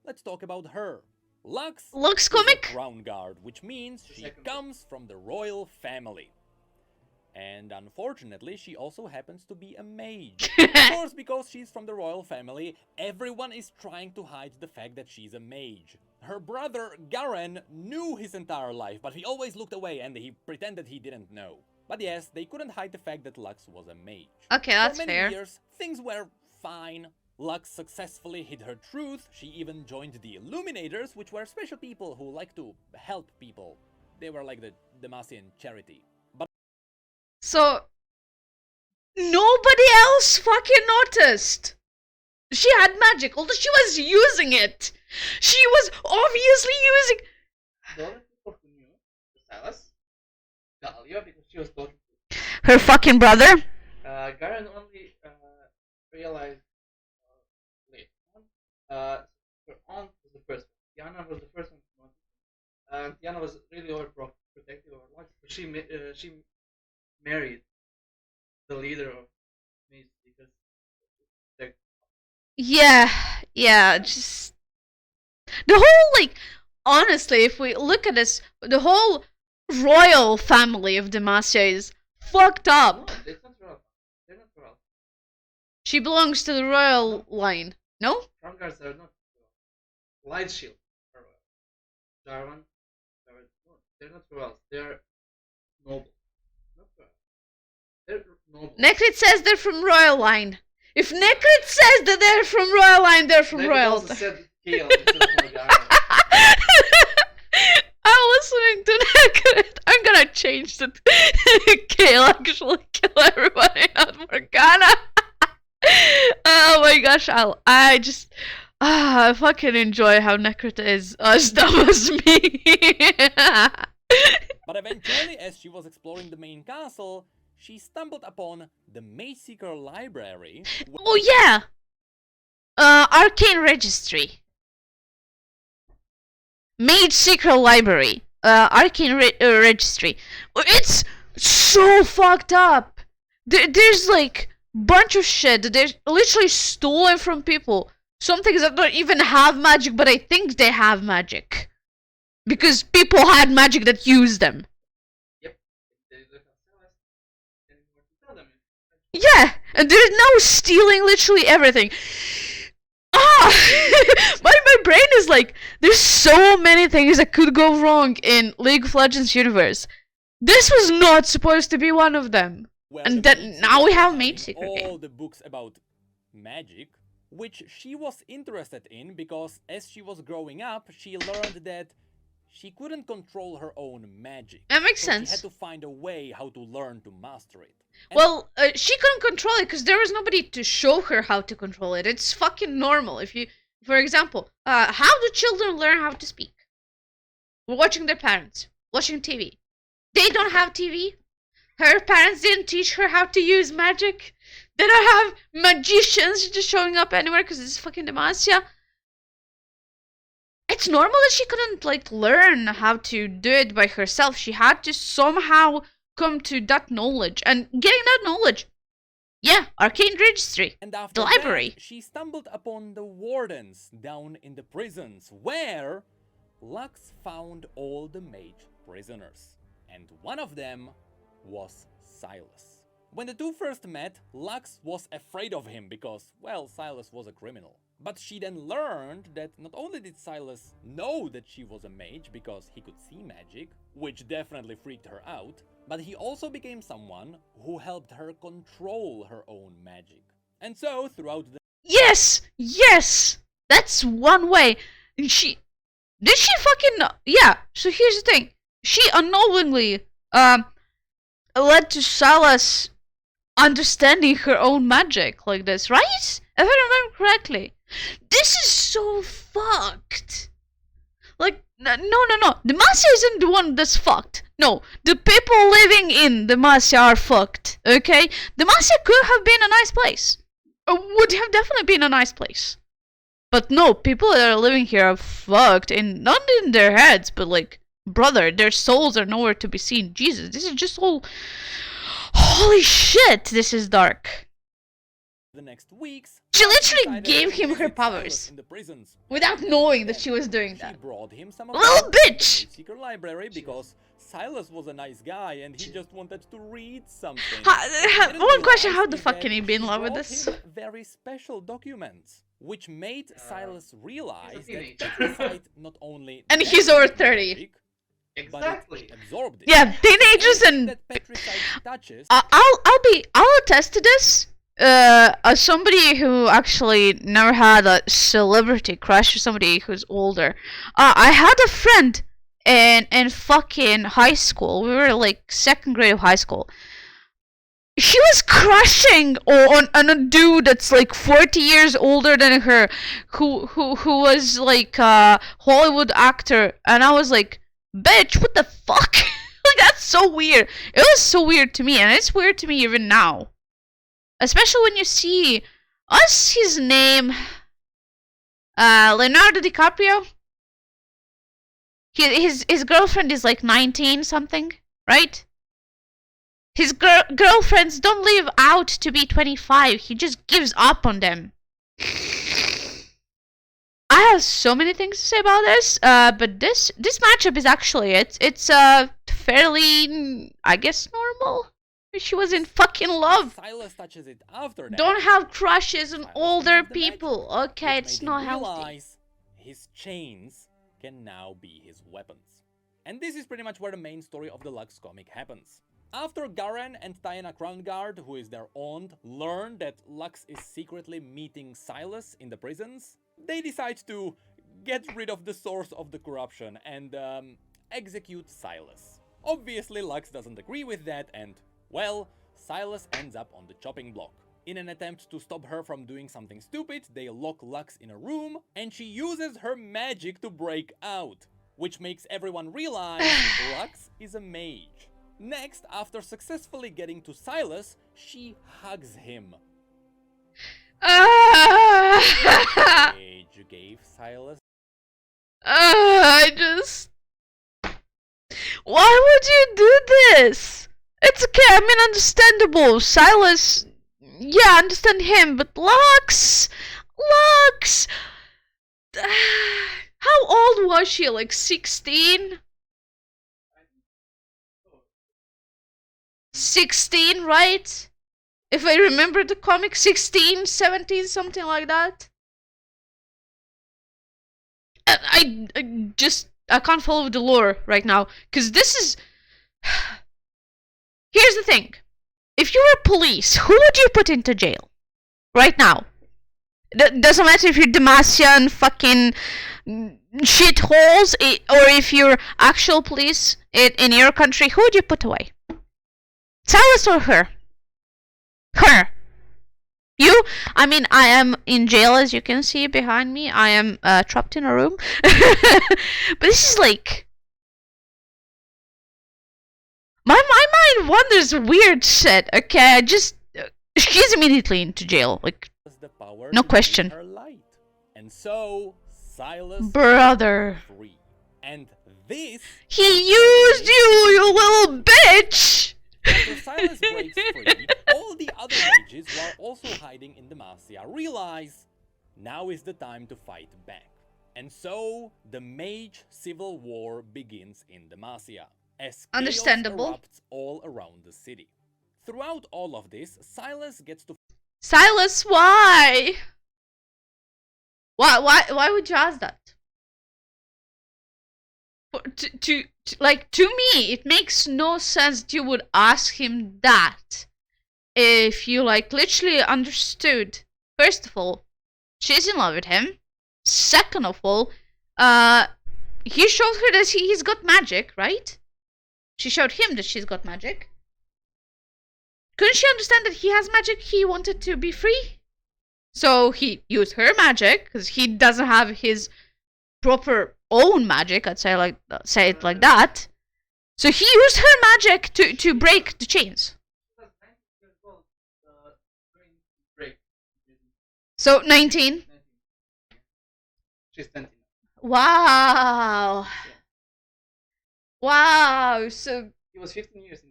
S3: let's talk about her. Lux
S2: Lux
S3: is
S2: comic?
S3: a crown guard, which means
S1: The
S3: she
S1: second
S3: comes from the royal family. And unfortunately, she also happens to be a mage. Of course, because she's from the royal family, everyone is trying to hide the fact that she's a mage. Her brother, Garen, knew his entire life, but he always looked away and he pretended he didn't know. But yes, they couldn't hide the fact that Lux was a mage.
S2: Okay, that's
S3: For many
S2: fair.
S3: years, things were fine. Lux successfully hid her truth. She even joined the Illuminators, which were special people who like to help people. They were like the Demacian charity. But
S2: So nobody else fucking noticed. She had magic, although she was using it. She was obviously using.
S1: The only people who knew was Silas, Dahlia, because she was talking to
S2: Her fucking brother.
S1: Garen only realized later on. Her aunt was the first one. Tiana was the first one to notice. Tiana was really overprotective of her life. She married the leader of Mageseekers. Like,
S2: Yeah, just the whole like. Honestly, if we look at this, the whole royal family of Demacia is fucked
S1: no,
S2: up.
S1: it's not royal. They're not royal.
S2: She belongs to the royal line. No?
S1: Crown guards are not royal. Light Shield are royal. Jarvan, no, they're not royals. They're noble. Not royal. They're noble.
S2: Necrit says they're from royal line. If Necrit says that they're from royal line, they're from
S1: They
S2: royal.
S1: also said Kale instead of Morgana.
S2: I'm listening to Necrit. I'm gonna change the Kale actually kill everybody, not Morgana. Oh my gosh, I fucking enjoy how Necrit is as dumb as me.
S3: But eventually, as she was exploring the main castle, she stumbled upon the Mageseeker library.
S2: Oh yeah! Arcane Registry. Mageseeker library. Registry. It's so fucked up. There's like bunch of shit that they're literally stolen from people. Some things that don't even have magic, but I think they have magic. Because people had magic that used them.
S1: Yep. They don't have Celeste anymore to tell them.
S2: Yeah, and they're now stealing literally everything. My brain is like, there's so many things that could go wrong in League of Legends universe. This was not supposed to be one of them. And then now we have Mageseeker
S3: all
S2: game.
S3: the books about magic, which she was interested in because as she was growing up, she learned that she couldn't control her own magic.
S2: That makes
S3: so
S2: sense.
S3: She had to find a way how to learn to master it. And
S2: well, she couldn't control it because there was nobody to show her how to control it. It's fucking normal. If you, for example, how do children learn how to speak? Watching their parents, watching TV. They don't have TV. Her parents didn't teach her how to use magic. They don't have magicians just showing up anywhere because it's fucking Demacia. It's normal that she couldn't like learn how to do it by herself. She had to somehow come to that knowledge, and getting that knowledge, yeah, Arcane Registry,
S3: and after
S2: the library.
S3: That, she stumbled upon the wardens down in the prisons, where Lux found all the mage prisoners, and one of them was Silas. When the two first met, Lux was afraid of him because, well, Silas was a criminal. But she then learned that not only did Silas know that she was a mage because he could see magic, which definitely freaked her out, but he also became someone who helped her control her own magic. And so, throughout the...
S2: Yes! Yes! That's one way. Did she fucking... Yeah, so here's the thing. She unknowingly, led to Silas understanding her own magic like this, right? If I remember correctly. This is so fucked. Like, no. Demacia isn't the one that's fucked. No, the people living in Demacia are fucked, okay? Demacia could have been a nice place. Would have definitely been a nice place. But no, people that are living here are fucked, in not in their heads, but like, brother, their souls are nowhere to be seen. Jesus, this is just all... Holy shit, this is dark.
S3: The next weeks,
S2: she literally gave him her powers
S3: in the prisons.
S2: without knowing that she was doing that.
S3: She brought him some of
S2: Little
S3: the
S2: bitch!
S3: Mageseeker library because Silas was a nice guy and he just wanted to read something.
S2: One question, how the fuck can he be in love with this?
S3: Very special documents, which made Silas realize that
S1: teenager.
S3: Petrified not only
S2: And he's over 30.
S3: magic,
S1: Exactly.
S3: but it absorbed it.
S2: Yeah, teenagers
S3: Anything
S2: and...
S3: that Petrified touches,
S2: I'll attest to this. As somebody who actually never had a celebrity crush or somebody who's older. I had a friend in fucking high school. We were like second grade of high school. She was crushing on a dude that's like 40 years older than her, who was like a Hollywood actor, and I was like, bitch, what the fuck? Like, that's so weird. It was so weird to me, and it's weird to me even now. Especially when you see, what's his name? Leonardo DiCaprio? His girlfriend is like 19 something, right? His girlfriends don't live out to be 25. He just gives up on them. I have so many things to say about this, but this matchup is actually it's fairly, I guess, normal. She was in fucking love.
S3: Silas touches it after that.
S2: Don't have crushes on
S3: Silas
S2: older
S3: uses the magic,
S2: people. Okay,
S3: which
S2: it's
S3: made
S2: not
S3: him
S2: healthy.
S3: realize his chains can now be his weapons. And this is pretty much where the main story of the Lux comic happens. After Garen and Diana Crownguard, who is their aunt, learn that Lux is secretly meeting Silas in the prisons, they decide to get rid of the source of the corruption and execute Silas. Obviously, Lux doesn't agree with that and, well, Silas ends up on the chopping block. In an attempt to stop her from doing something stupid, they lock Lux in a room, and she uses her magic to break out, which makes everyone realize Lux is a mage. Next, after successfully getting to Silas, she hugs him. Mage gave Silas.
S2: I just... Why would you do this? It's okay, I mean, understandable. Silas... Yeah, I understand him, but Lux... Lux... How old was she? Like 16? 16, right? If I remember the comic, 16, 17, something like that. I can't follow the lore right now, because this is... Here's the thing. If you were police, who would you put into jail? Right now. Doesn't matter if you're Demacian fucking shitholes, or if you're actual police in your country, who would you put away? Silas or her? Her. You? I mean, I am in jail, as you can see behind me. I am trapped in a room. But this is like... My mind wonders weird shit, okay? I just... she's immediately into jail, like...
S3: The power
S2: no question.
S3: her light. And so, Silas...
S2: Brother.
S3: Free. And this...
S2: He used you little bitch!
S3: After Silas breaks free, all the other mages who are also hiding in Demacia realize now is the time to fight back. And so, the mage civil war begins in Demacia, as
S2: Understandable.
S3: chaos erupts all around the city. Throughout all of this, Silas gets to...
S2: Silas, why? Why would you ask that? To me, it makes no sense that you would ask him that if you like literally understood. First of all, she's in love with him. Second of all, he showed her that he's got magic, right? She showed him that she's got magic. Couldn't she understand that he has magic? He wanted to be free. So he used her magic, because he doesn't have his proper own magic, I'd say it like that. So he used her magic to break the chains. So 19.
S1: She's 20.
S2: Wow. Wow. So
S1: He was 15 years in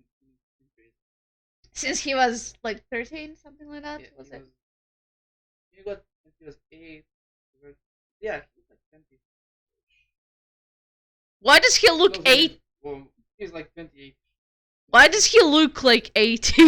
S1: prison.
S2: Since he was like 13, something like that,
S1: Yeah,
S2: was
S1: he
S2: it?
S1: he was 8. Yeah, he was like 20.
S2: Why does he look
S1: No,
S2: 8?
S1: Well, he's like 28.
S2: Why does he look like 80?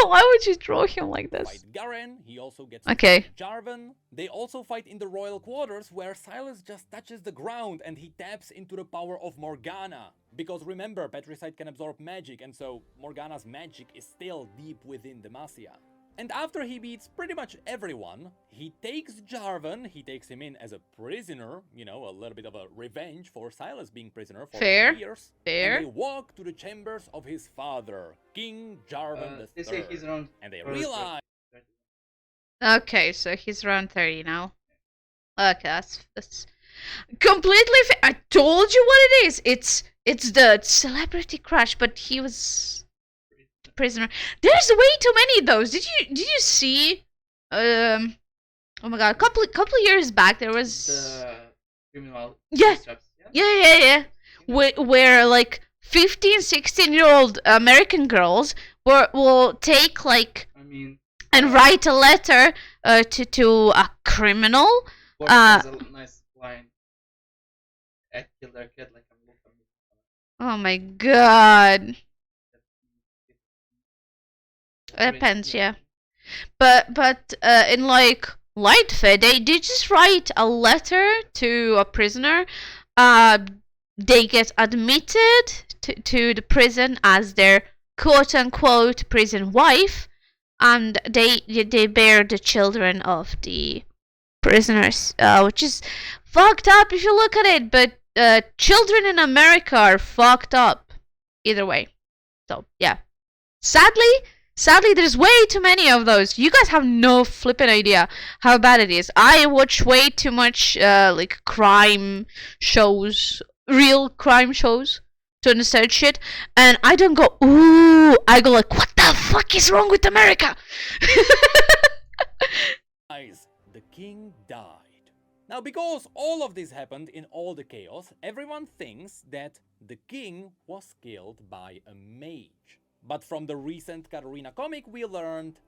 S2: Why would you draw him like this?
S3: fight Garen, he also gets to
S2: Okay.
S3: fight Jarvan. They also fight in the royal quarters, where Silas just touches the ground and he taps into the power of Morgana. Because remember, Patricide can absorb magic, and so Morgana's magic is still deep within Demacia. And after he beats pretty much everyone, he takes Jarvan, he takes him in as a prisoner, you know, a little bit of a revenge for Silas being prisoner for
S2: Fair,
S3: years.
S2: fair.
S3: And they walk to the chambers of his father, King Jarvan III.
S1: They say he's around.
S3: And they
S1: or-
S3: realize...
S2: Okay, so he's around 30 now. Okay, that's completely I told you what it is. It's the celebrity crush, but he was prisoner. There's way too many of those. Did you see? Oh my god, a couple years back there was
S1: The criminal.
S2: Yeah.
S1: straps,
S2: yeah. Where like 15, 16-year-old American girls will take like
S1: I mean,
S2: and write a letter to a criminal.
S1: Gordon has a nice line. I killed their kid like I'm looking.
S2: Oh my god. Depends, yeah. But in like Lightfed, they just write a letter to a prisoner. They get admitted to the prison as their quote unquote prison wife, and they bear the children of the prisoners, which is fucked up if you look at it. But children in America are fucked up either way. So yeah, sadly, Sadly, there's way too many of those. You guys have no flipping idea how bad it is. I watch way too much like crime shows, real crime shows, to understand shit, and I don't go ooh. I go like, what the fuck is wrong with America?
S3: Guys, the king died. Now, because all of this happened in all the chaos, everyone thinks that the king was killed by a mage. But from the recent Katarina comic, we learned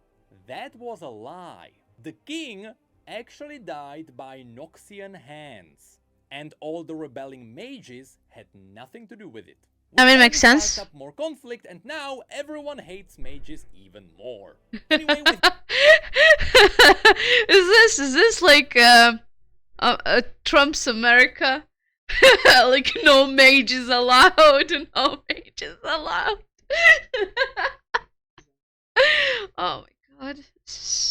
S3: that was a lie. The king actually died by Noxian hands, and all the rebelling mages had nothing to do with it.
S2: I mean, it
S3: Which
S2: makes
S3: only
S2: sense.
S3: sparked up more conflict, and now everyone hates mages even more. Anyway, with
S2: Is this like Trump's America? Like no mages allowed, no mages allowed. Oh my god, it's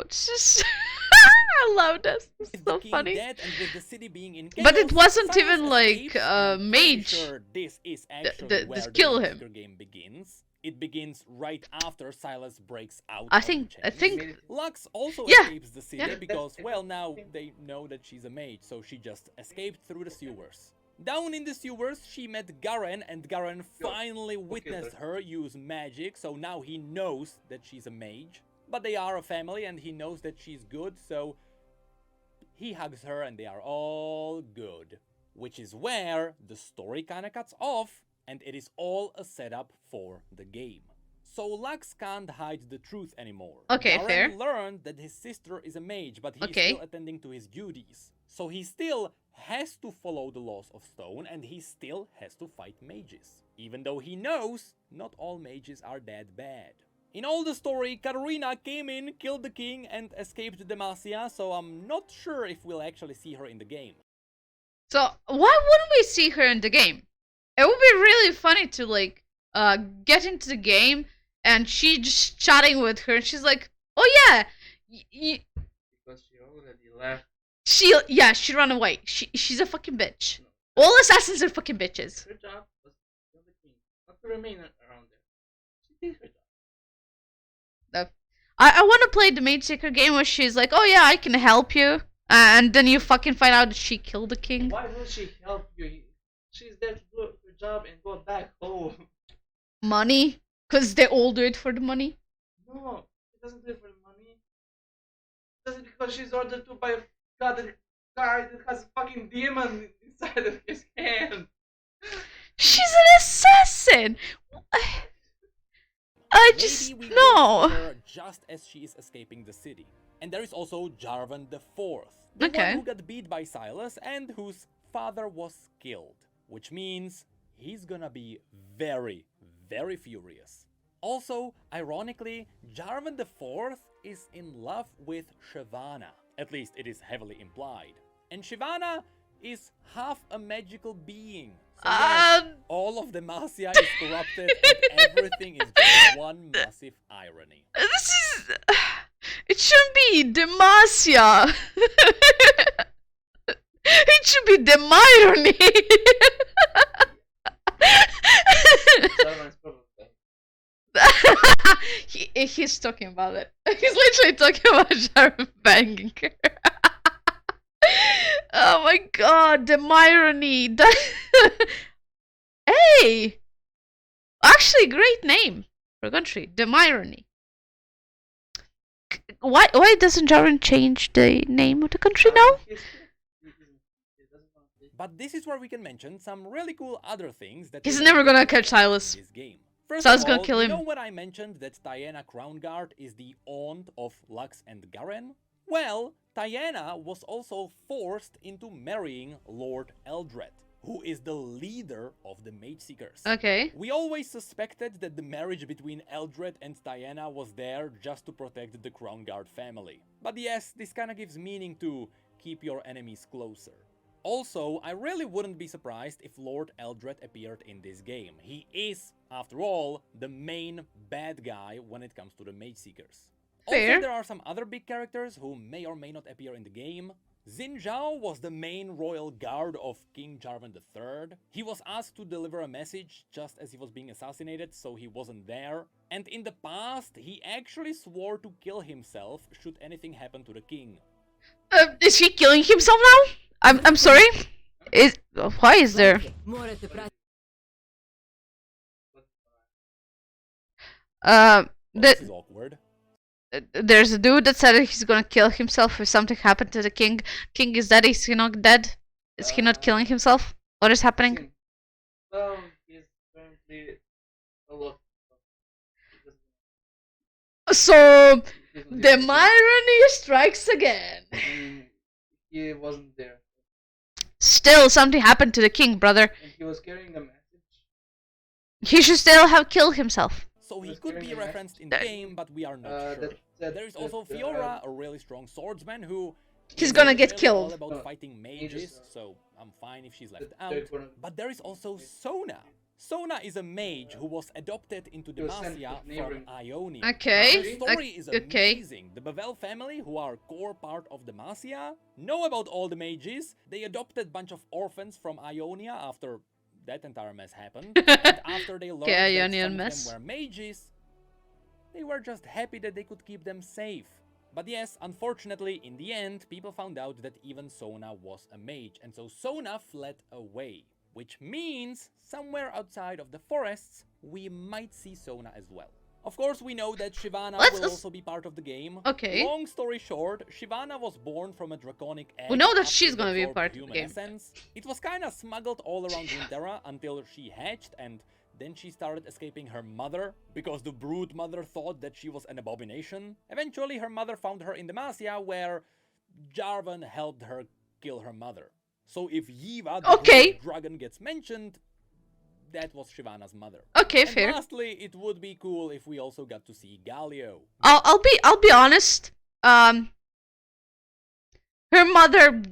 S2: just I love this. It's
S3: with the
S2: so
S3: king
S2: funny.
S3: dead and with the city being in chaos,
S2: But it wasn't
S3: Cyrus
S2: even like
S3: escapes, and I'm pretty
S2: mage.
S3: sure this is actually
S2: the
S3: where the
S2: kill him.
S3: Mageseeker game begins. It begins right after Silas breaks out
S2: I
S3: of the
S2: think
S3: chains. Lux also
S2: Yeah.
S3: escapes the city
S2: Yeah.
S3: because, well, now they know that she's a mage, so she just escaped through the sewers. Down in the sewers, she met Garen, and Garen finally witnessed her use magic, so now he knows that she's a mage. But they are a family, and he knows that she's good, so he hugs her, and they are all good. Which is where the story kinda cuts off, and it is all a setup for the game. So Lux can't hide the truth anymore.
S2: Okay,
S3: Garen
S2: fair.
S3: learned that his sister is a mage, but he's
S2: Okay.
S3: still attending to his duties. So he still has to follow the laws of stone, and he still has to fight mages. Even though he knows not all mages are that bad. In all the story, Katarina came in, killed the king, and escaped Demacia, so I'm not sure if we'll actually see her in the game.
S2: So why wouldn't we see her in the game? It would be really funny to like get into the game and she just chatting with her and she's like, oh yeah,
S1: Because she already left.
S2: she ran away. She's a fucking bitch. All assassins are fucking bitches.
S1: Her job was to kill the king, not to remain around there. She did her job.
S2: I want to play the Mageseeker game where she's like, oh yeah, I can help you, and then you fucking find out that she killed the king.
S1: Why would she help you? She's there to do her job and go back home.
S2: Money, cause they all do it for the money.
S1: No, she doesn't do it for the money. She does it because she's ordered to by a god guy that has a fucking demon inside of his hand.
S2: She's an assassin. I just
S3: Maybe we will
S2: no.
S3: see her just as she is escaping the city. And there is also Jarvan the Fourth, the
S2: Okay.
S3: one who got beat by Silas and whose father was killed, which means he's gonna be very, very furious. Also, ironically, Jarvan the Fourth is in love with Shyvana. At least it is heavily implied. And Shyvana is half a magical being. So yes, all of Demacia is corrupted and everything is just one massive irony.
S2: This is. It shouldn't be Demacia. It should be Demirony.
S1: Jarvan's probably
S2: He's talking about it. He's literally talking about Jarvan banging her. Oh my god, Demirony. Hey! Actually, great name for a country. Demirony. Why doesn't Jarvan change the name of the country now?
S3: But this is where we can mention some really cool other things that
S2: He's
S3: we
S2: never
S3: can
S2: gonna
S3: do
S2: catch Silas.
S3: in this game. First
S2: Silas
S3: of
S2: gonna
S3: all,
S2: kill
S3: you
S2: him.
S3: know when I mentioned that Diana Crownguard is the aunt of Lux and Garen? Well, Diana was also forced into marrying Lord Eldred, who is the leader of the Mageseekers.
S2: Okay.
S3: We always suspected that the marriage between Eldred and Diana was there just to protect the Crownguard family. But yes, this kinda gives meaning to keep your enemies closer. Also, I really wouldn't be surprised if Lord Eldred appeared in this game. He is, after all, the main bad guy when it comes to the Mageseekers.
S2: Fair.
S3: Also, there are some other big characters who may or may not appear in the game. Xin Zhao was the main royal guard of King Jarvan III. He was asked to deliver a message just as he was being assassinated, so he wasn't there. And in the past, he actually swore to kill himself should anything happen to the king.
S2: Is he killing himself now? I'm sorry. Why is there?
S3: This is awkward.
S2: There's a dude that said he's gonna kill himself if something happened to the king. King is dead. Is he not dead? Is he not killing himself? What is happening?
S1: Well, he's currently a lot.
S2: So the irony strikes again.
S1: He wasn't there.
S2: Still, something happened to the king, brother.
S1: And he was carrying a message.
S2: He should still have killed himself.
S3: So he could be referenced in the game, but we are not sure. There is also Fiora, a really strong swordsman who...
S2: He's gonna get
S3: really
S2: killed.
S3: all about fighting mages, so I'm fine if she's left out. But there is also Sona. Sona is a mage who was adopted into Demacia from Ionia.
S2: Okay.
S3: Her story is amazing. The Bavel family, who are core part of Demacia, know about all the mages. They adopted a bunch of orphans from Ionia after that entire mess happened. And after they learned that some of them were mages, they were just happy that they could keep them safe. But yes, unfortunately, in the end, people found out that even Sona was a mage, and so Sona fled away. Which means, somewhere outside of the forests, we might see Sona as well. Of course, we know that Shyvana will also be part of the game.
S2: Okay.
S3: Long story short, Shyvana was born from a draconic egg.
S2: We know that she's gonna be part of the game.
S3: Essence. It was kinda smuggled all around Runeterra until she hatched, and then she started escaping her mother, because the brood mother thought that she was an abomination. Eventually, her mother found her in Demacia, where Jarvan helped her kill her mother. So if Yiva, the dragon, gets mentioned, that was Shyvana's mother.
S2: Okay,
S3: and
S2: fair.
S3: Lastly, it would be cool if we also got to see Galio.
S2: I'll be honest. Her mother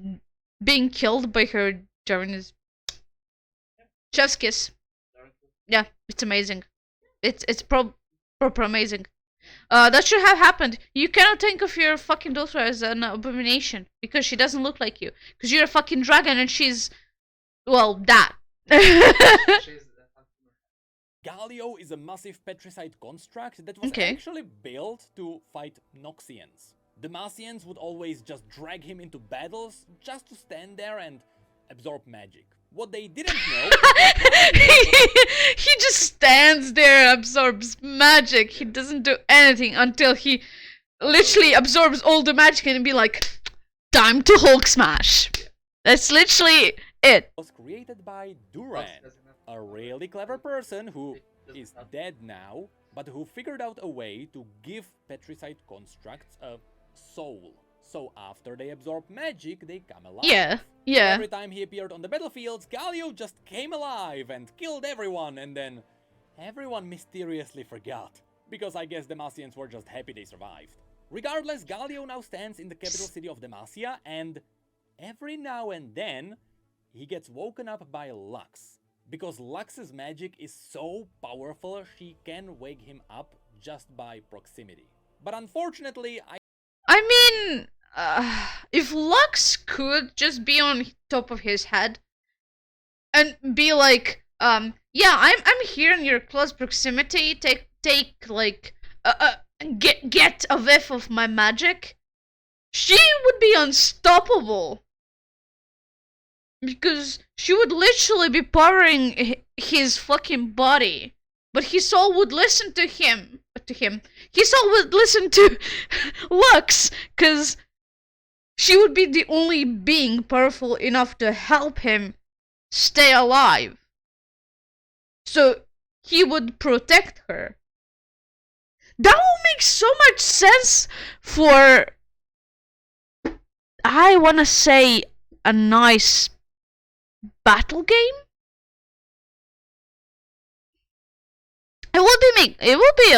S2: being killed by her Jarvan is chef's kiss. Yeah, it's amazing. It's proper amazing. That should have happened. You cannot think of your fucking daughter as an abomination because she doesn't look like you. Because you're a fucking dragon and she's, well, that.
S3: Galio is a massive petricite construct that was actually built to fight Noxians. The Demacians would always just drag him into battles just to stand there and absorb magic. What they didn't know...
S2: he just stands there and absorbs magic. He doesn't do anything until he literally absorbs all the magic and be like, time to Hulk smash. That's literally it.
S3: Was created by Duran, a really clever person who is dead now, but who figured out a way to give petricite constructs a soul. So after they absorb magic, they come alive.
S2: Yeah.
S3: Every time he appeared on the battlefields, Galio just came alive and killed everyone, and then everyone mysteriously forgot. Because I guess Demacians were just happy they survived. Regardless, Galio now stands in the capital city of Demacia, and every now and then, he gets woken up by Lux. Because Lux's magic is so powerful, she can wake him up just by proximity. But unfortunately,
S2: I mean, if Lux could just be on top of his head and be like, yeah, I'm here in your close proximity. Take like, get a whiff of my magic. She would be unstoppable because she would literally be powering his fucking body. But his soul would listen to him. His soul would listen to Lux, because she would be the only being powerful enough to help him stay alive. So he would protect her. That will make so much sense for, I wanna say, a nice battle game. It will be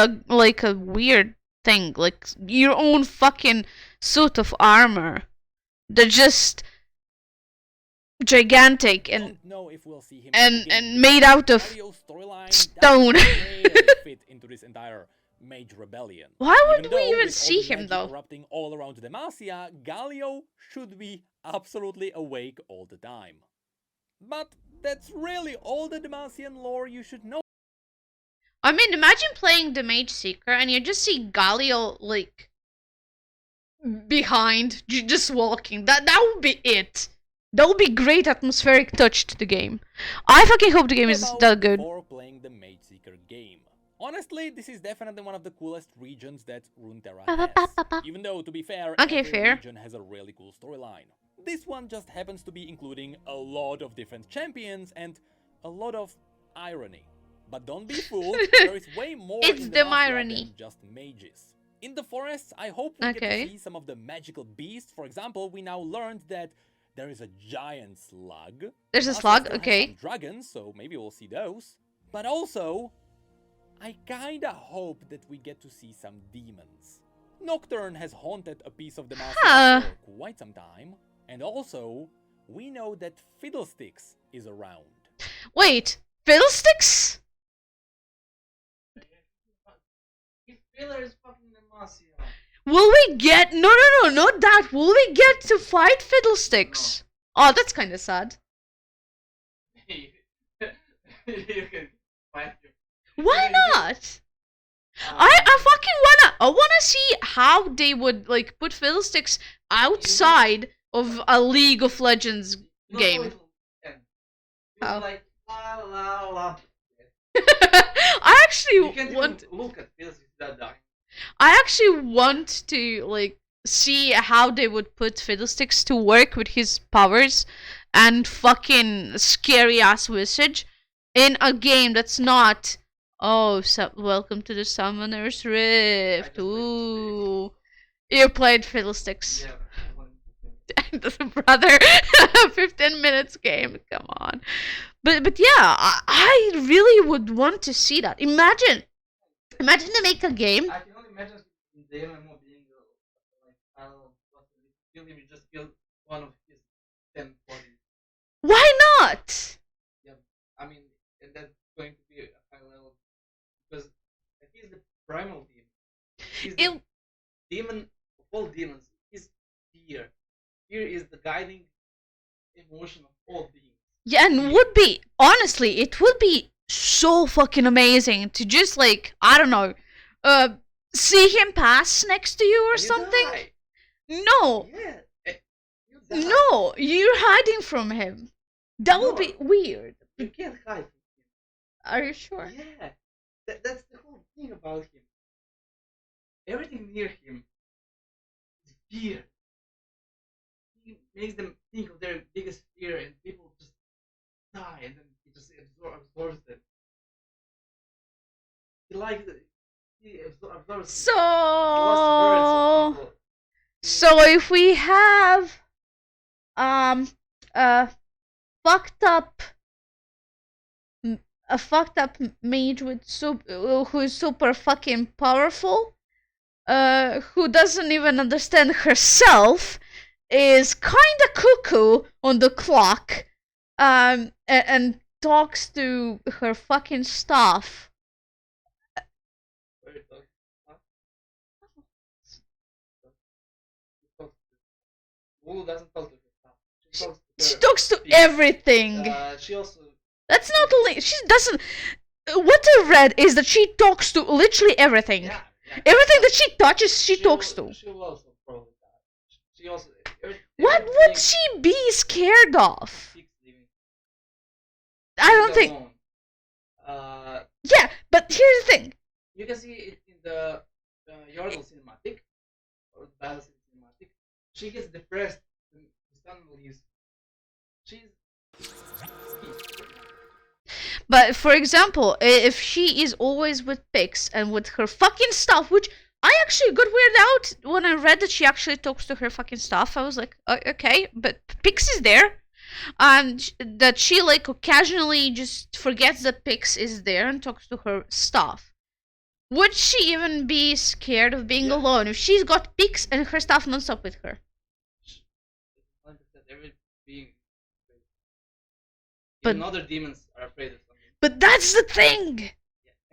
S2: a weird thing, like your own fucking suit of armor. They're just gigantic and made out of stone.
S3: fit into this entire Mage Rebellion.
S2: Why would
S3: Even
S2: we
S3: though
S2: even
S3: with all
S2: see
S3: the
S2: him
S3: magic
S2: though?
S3: erupting all around Demacia, Galio should be absolutely awake all the time. But that's really all the Demacian lore you should know.
S2: I mean, imagine playing the Mageseeker and you just see Galio like behind, just walking. That would be it. That would be great atmospheric touch to the game. I fucking hope the game is
S3: About
S2: that good.
S3: before playing the Mageseeker game. Honestly, this is definitely one of the coolest regions that Runeterra has. Even though, to be fair,
S2: Okay,
S3: every
S2: fair.
S3: region has a really cool storyline. This one just happens to be including a lot of different champions and a lot of irony. But don't be fooled, there is way more
S2: It's
S3: in
S2: the
S3: Demacia
S2: irony.
S3: than just mages. In the forests, I hope we get
S2: Okay.
S3: to see some of the magical beasts. For example, we now learned that there is a giant slug.
S2: There's a
S3: Demacia
S2: slug,
S3: still has
S2: okay.
S3: some dragons, so maybe we'll see those. But also, I kinda hope that we get to see some demons. Nocturne has haunted a piece of Demacia
S2: Huh.
S3: for quite some time. And also, we know that Fiddlesticks is around.
S2: Wait, Fiddlesticks?
S1: His pillar is fucking Demacia.
S2: Will we get no, not that. Will we get to fight Fiddlesticks? Oh, that's kind of sad.
S1: You can fight him.
S2: Why not? I wanna see how they would like put Fiddlesticks outside of a League of Legends
S1: You know how
S2: game.
S1: it will end.
S2: How?
S1: It's like la la la.
S2: I actually
S1: You can't
S2: want.
S1: even look at Phyllis without dying.
S2: I actually want to like see how they would put Fiddlesticks to work with his powers and fucking scary ass visage in a game that's not. Oh, welcome to the Summoner's Rift. Ooh, you played Fiddlesticks.
S1: Yeah.
S2: Brother, 15 minutes game. Come on, but yeah, I really would want to see that. Imagine they make a game.
S1: I can only imagine the MMO being like, I don't know, what if you kill him, you just kill one of his 10 bodies.
S2: Why not?
S1: Yeah, I mean, and that's going to be a high level because he's the primal demon. He's the demon of all demons. He's fear. Fear is the guiding emotion of all beings.
S2: Yeah, and would be honestly, it would be so fucking amazing to just like I don't know, see him pass next to you or
S1: And you
S2: something.
S1: die.
S2: No,
S1: Yeah. You die.
S2: no, you're hiding from him. That would be
S1: No.
S2: weird.
S1: You can't hide from
S2: Are you sure?
S1: him. Yeah. That's the whole thing about him. Everything near him is fear. He makes them think of their biggest fear, and people just die, and then he just absorbs them. He absorbs the last words of people.
S2: So if we have a fucked up mage with who is super fucking powerful, who doesn't even understand herself, is kinda cuckoo on the clock, and talks to her fucking staff.
S1: Lulu doesn't talk to herself.
S2: She talks to everything.
S1: She also.
S2: That's not only she doesn't. What I read is that she talks to literally everything.
S1: Yeah.
S2: Everything that she touches, she talks to.
S1: She will also probably die. She also.
S2: What would she be scared of? I don't think. Yeah, but here's the thing.
S1: You can see it in the Yordle cinematic or the Battle cinematic. She gets depressed when the sun leaves. She's.
S2: But for example, if she is always with Pix and with her fucking stuff, which I actually got weirded out when I read that she actually talks to her fucking stuff. I was like, okay, but Pix is there. And that she like occasionally just forgets that Pix is there and talks to her stuff. Would she even be scared of being alone if she's got Pix and her stuff non-stop with her?
S1: Like I said, every being.
S2: But
S1: even other demons are afraid of something.
S2: But that's the thing.
S1: Yeah.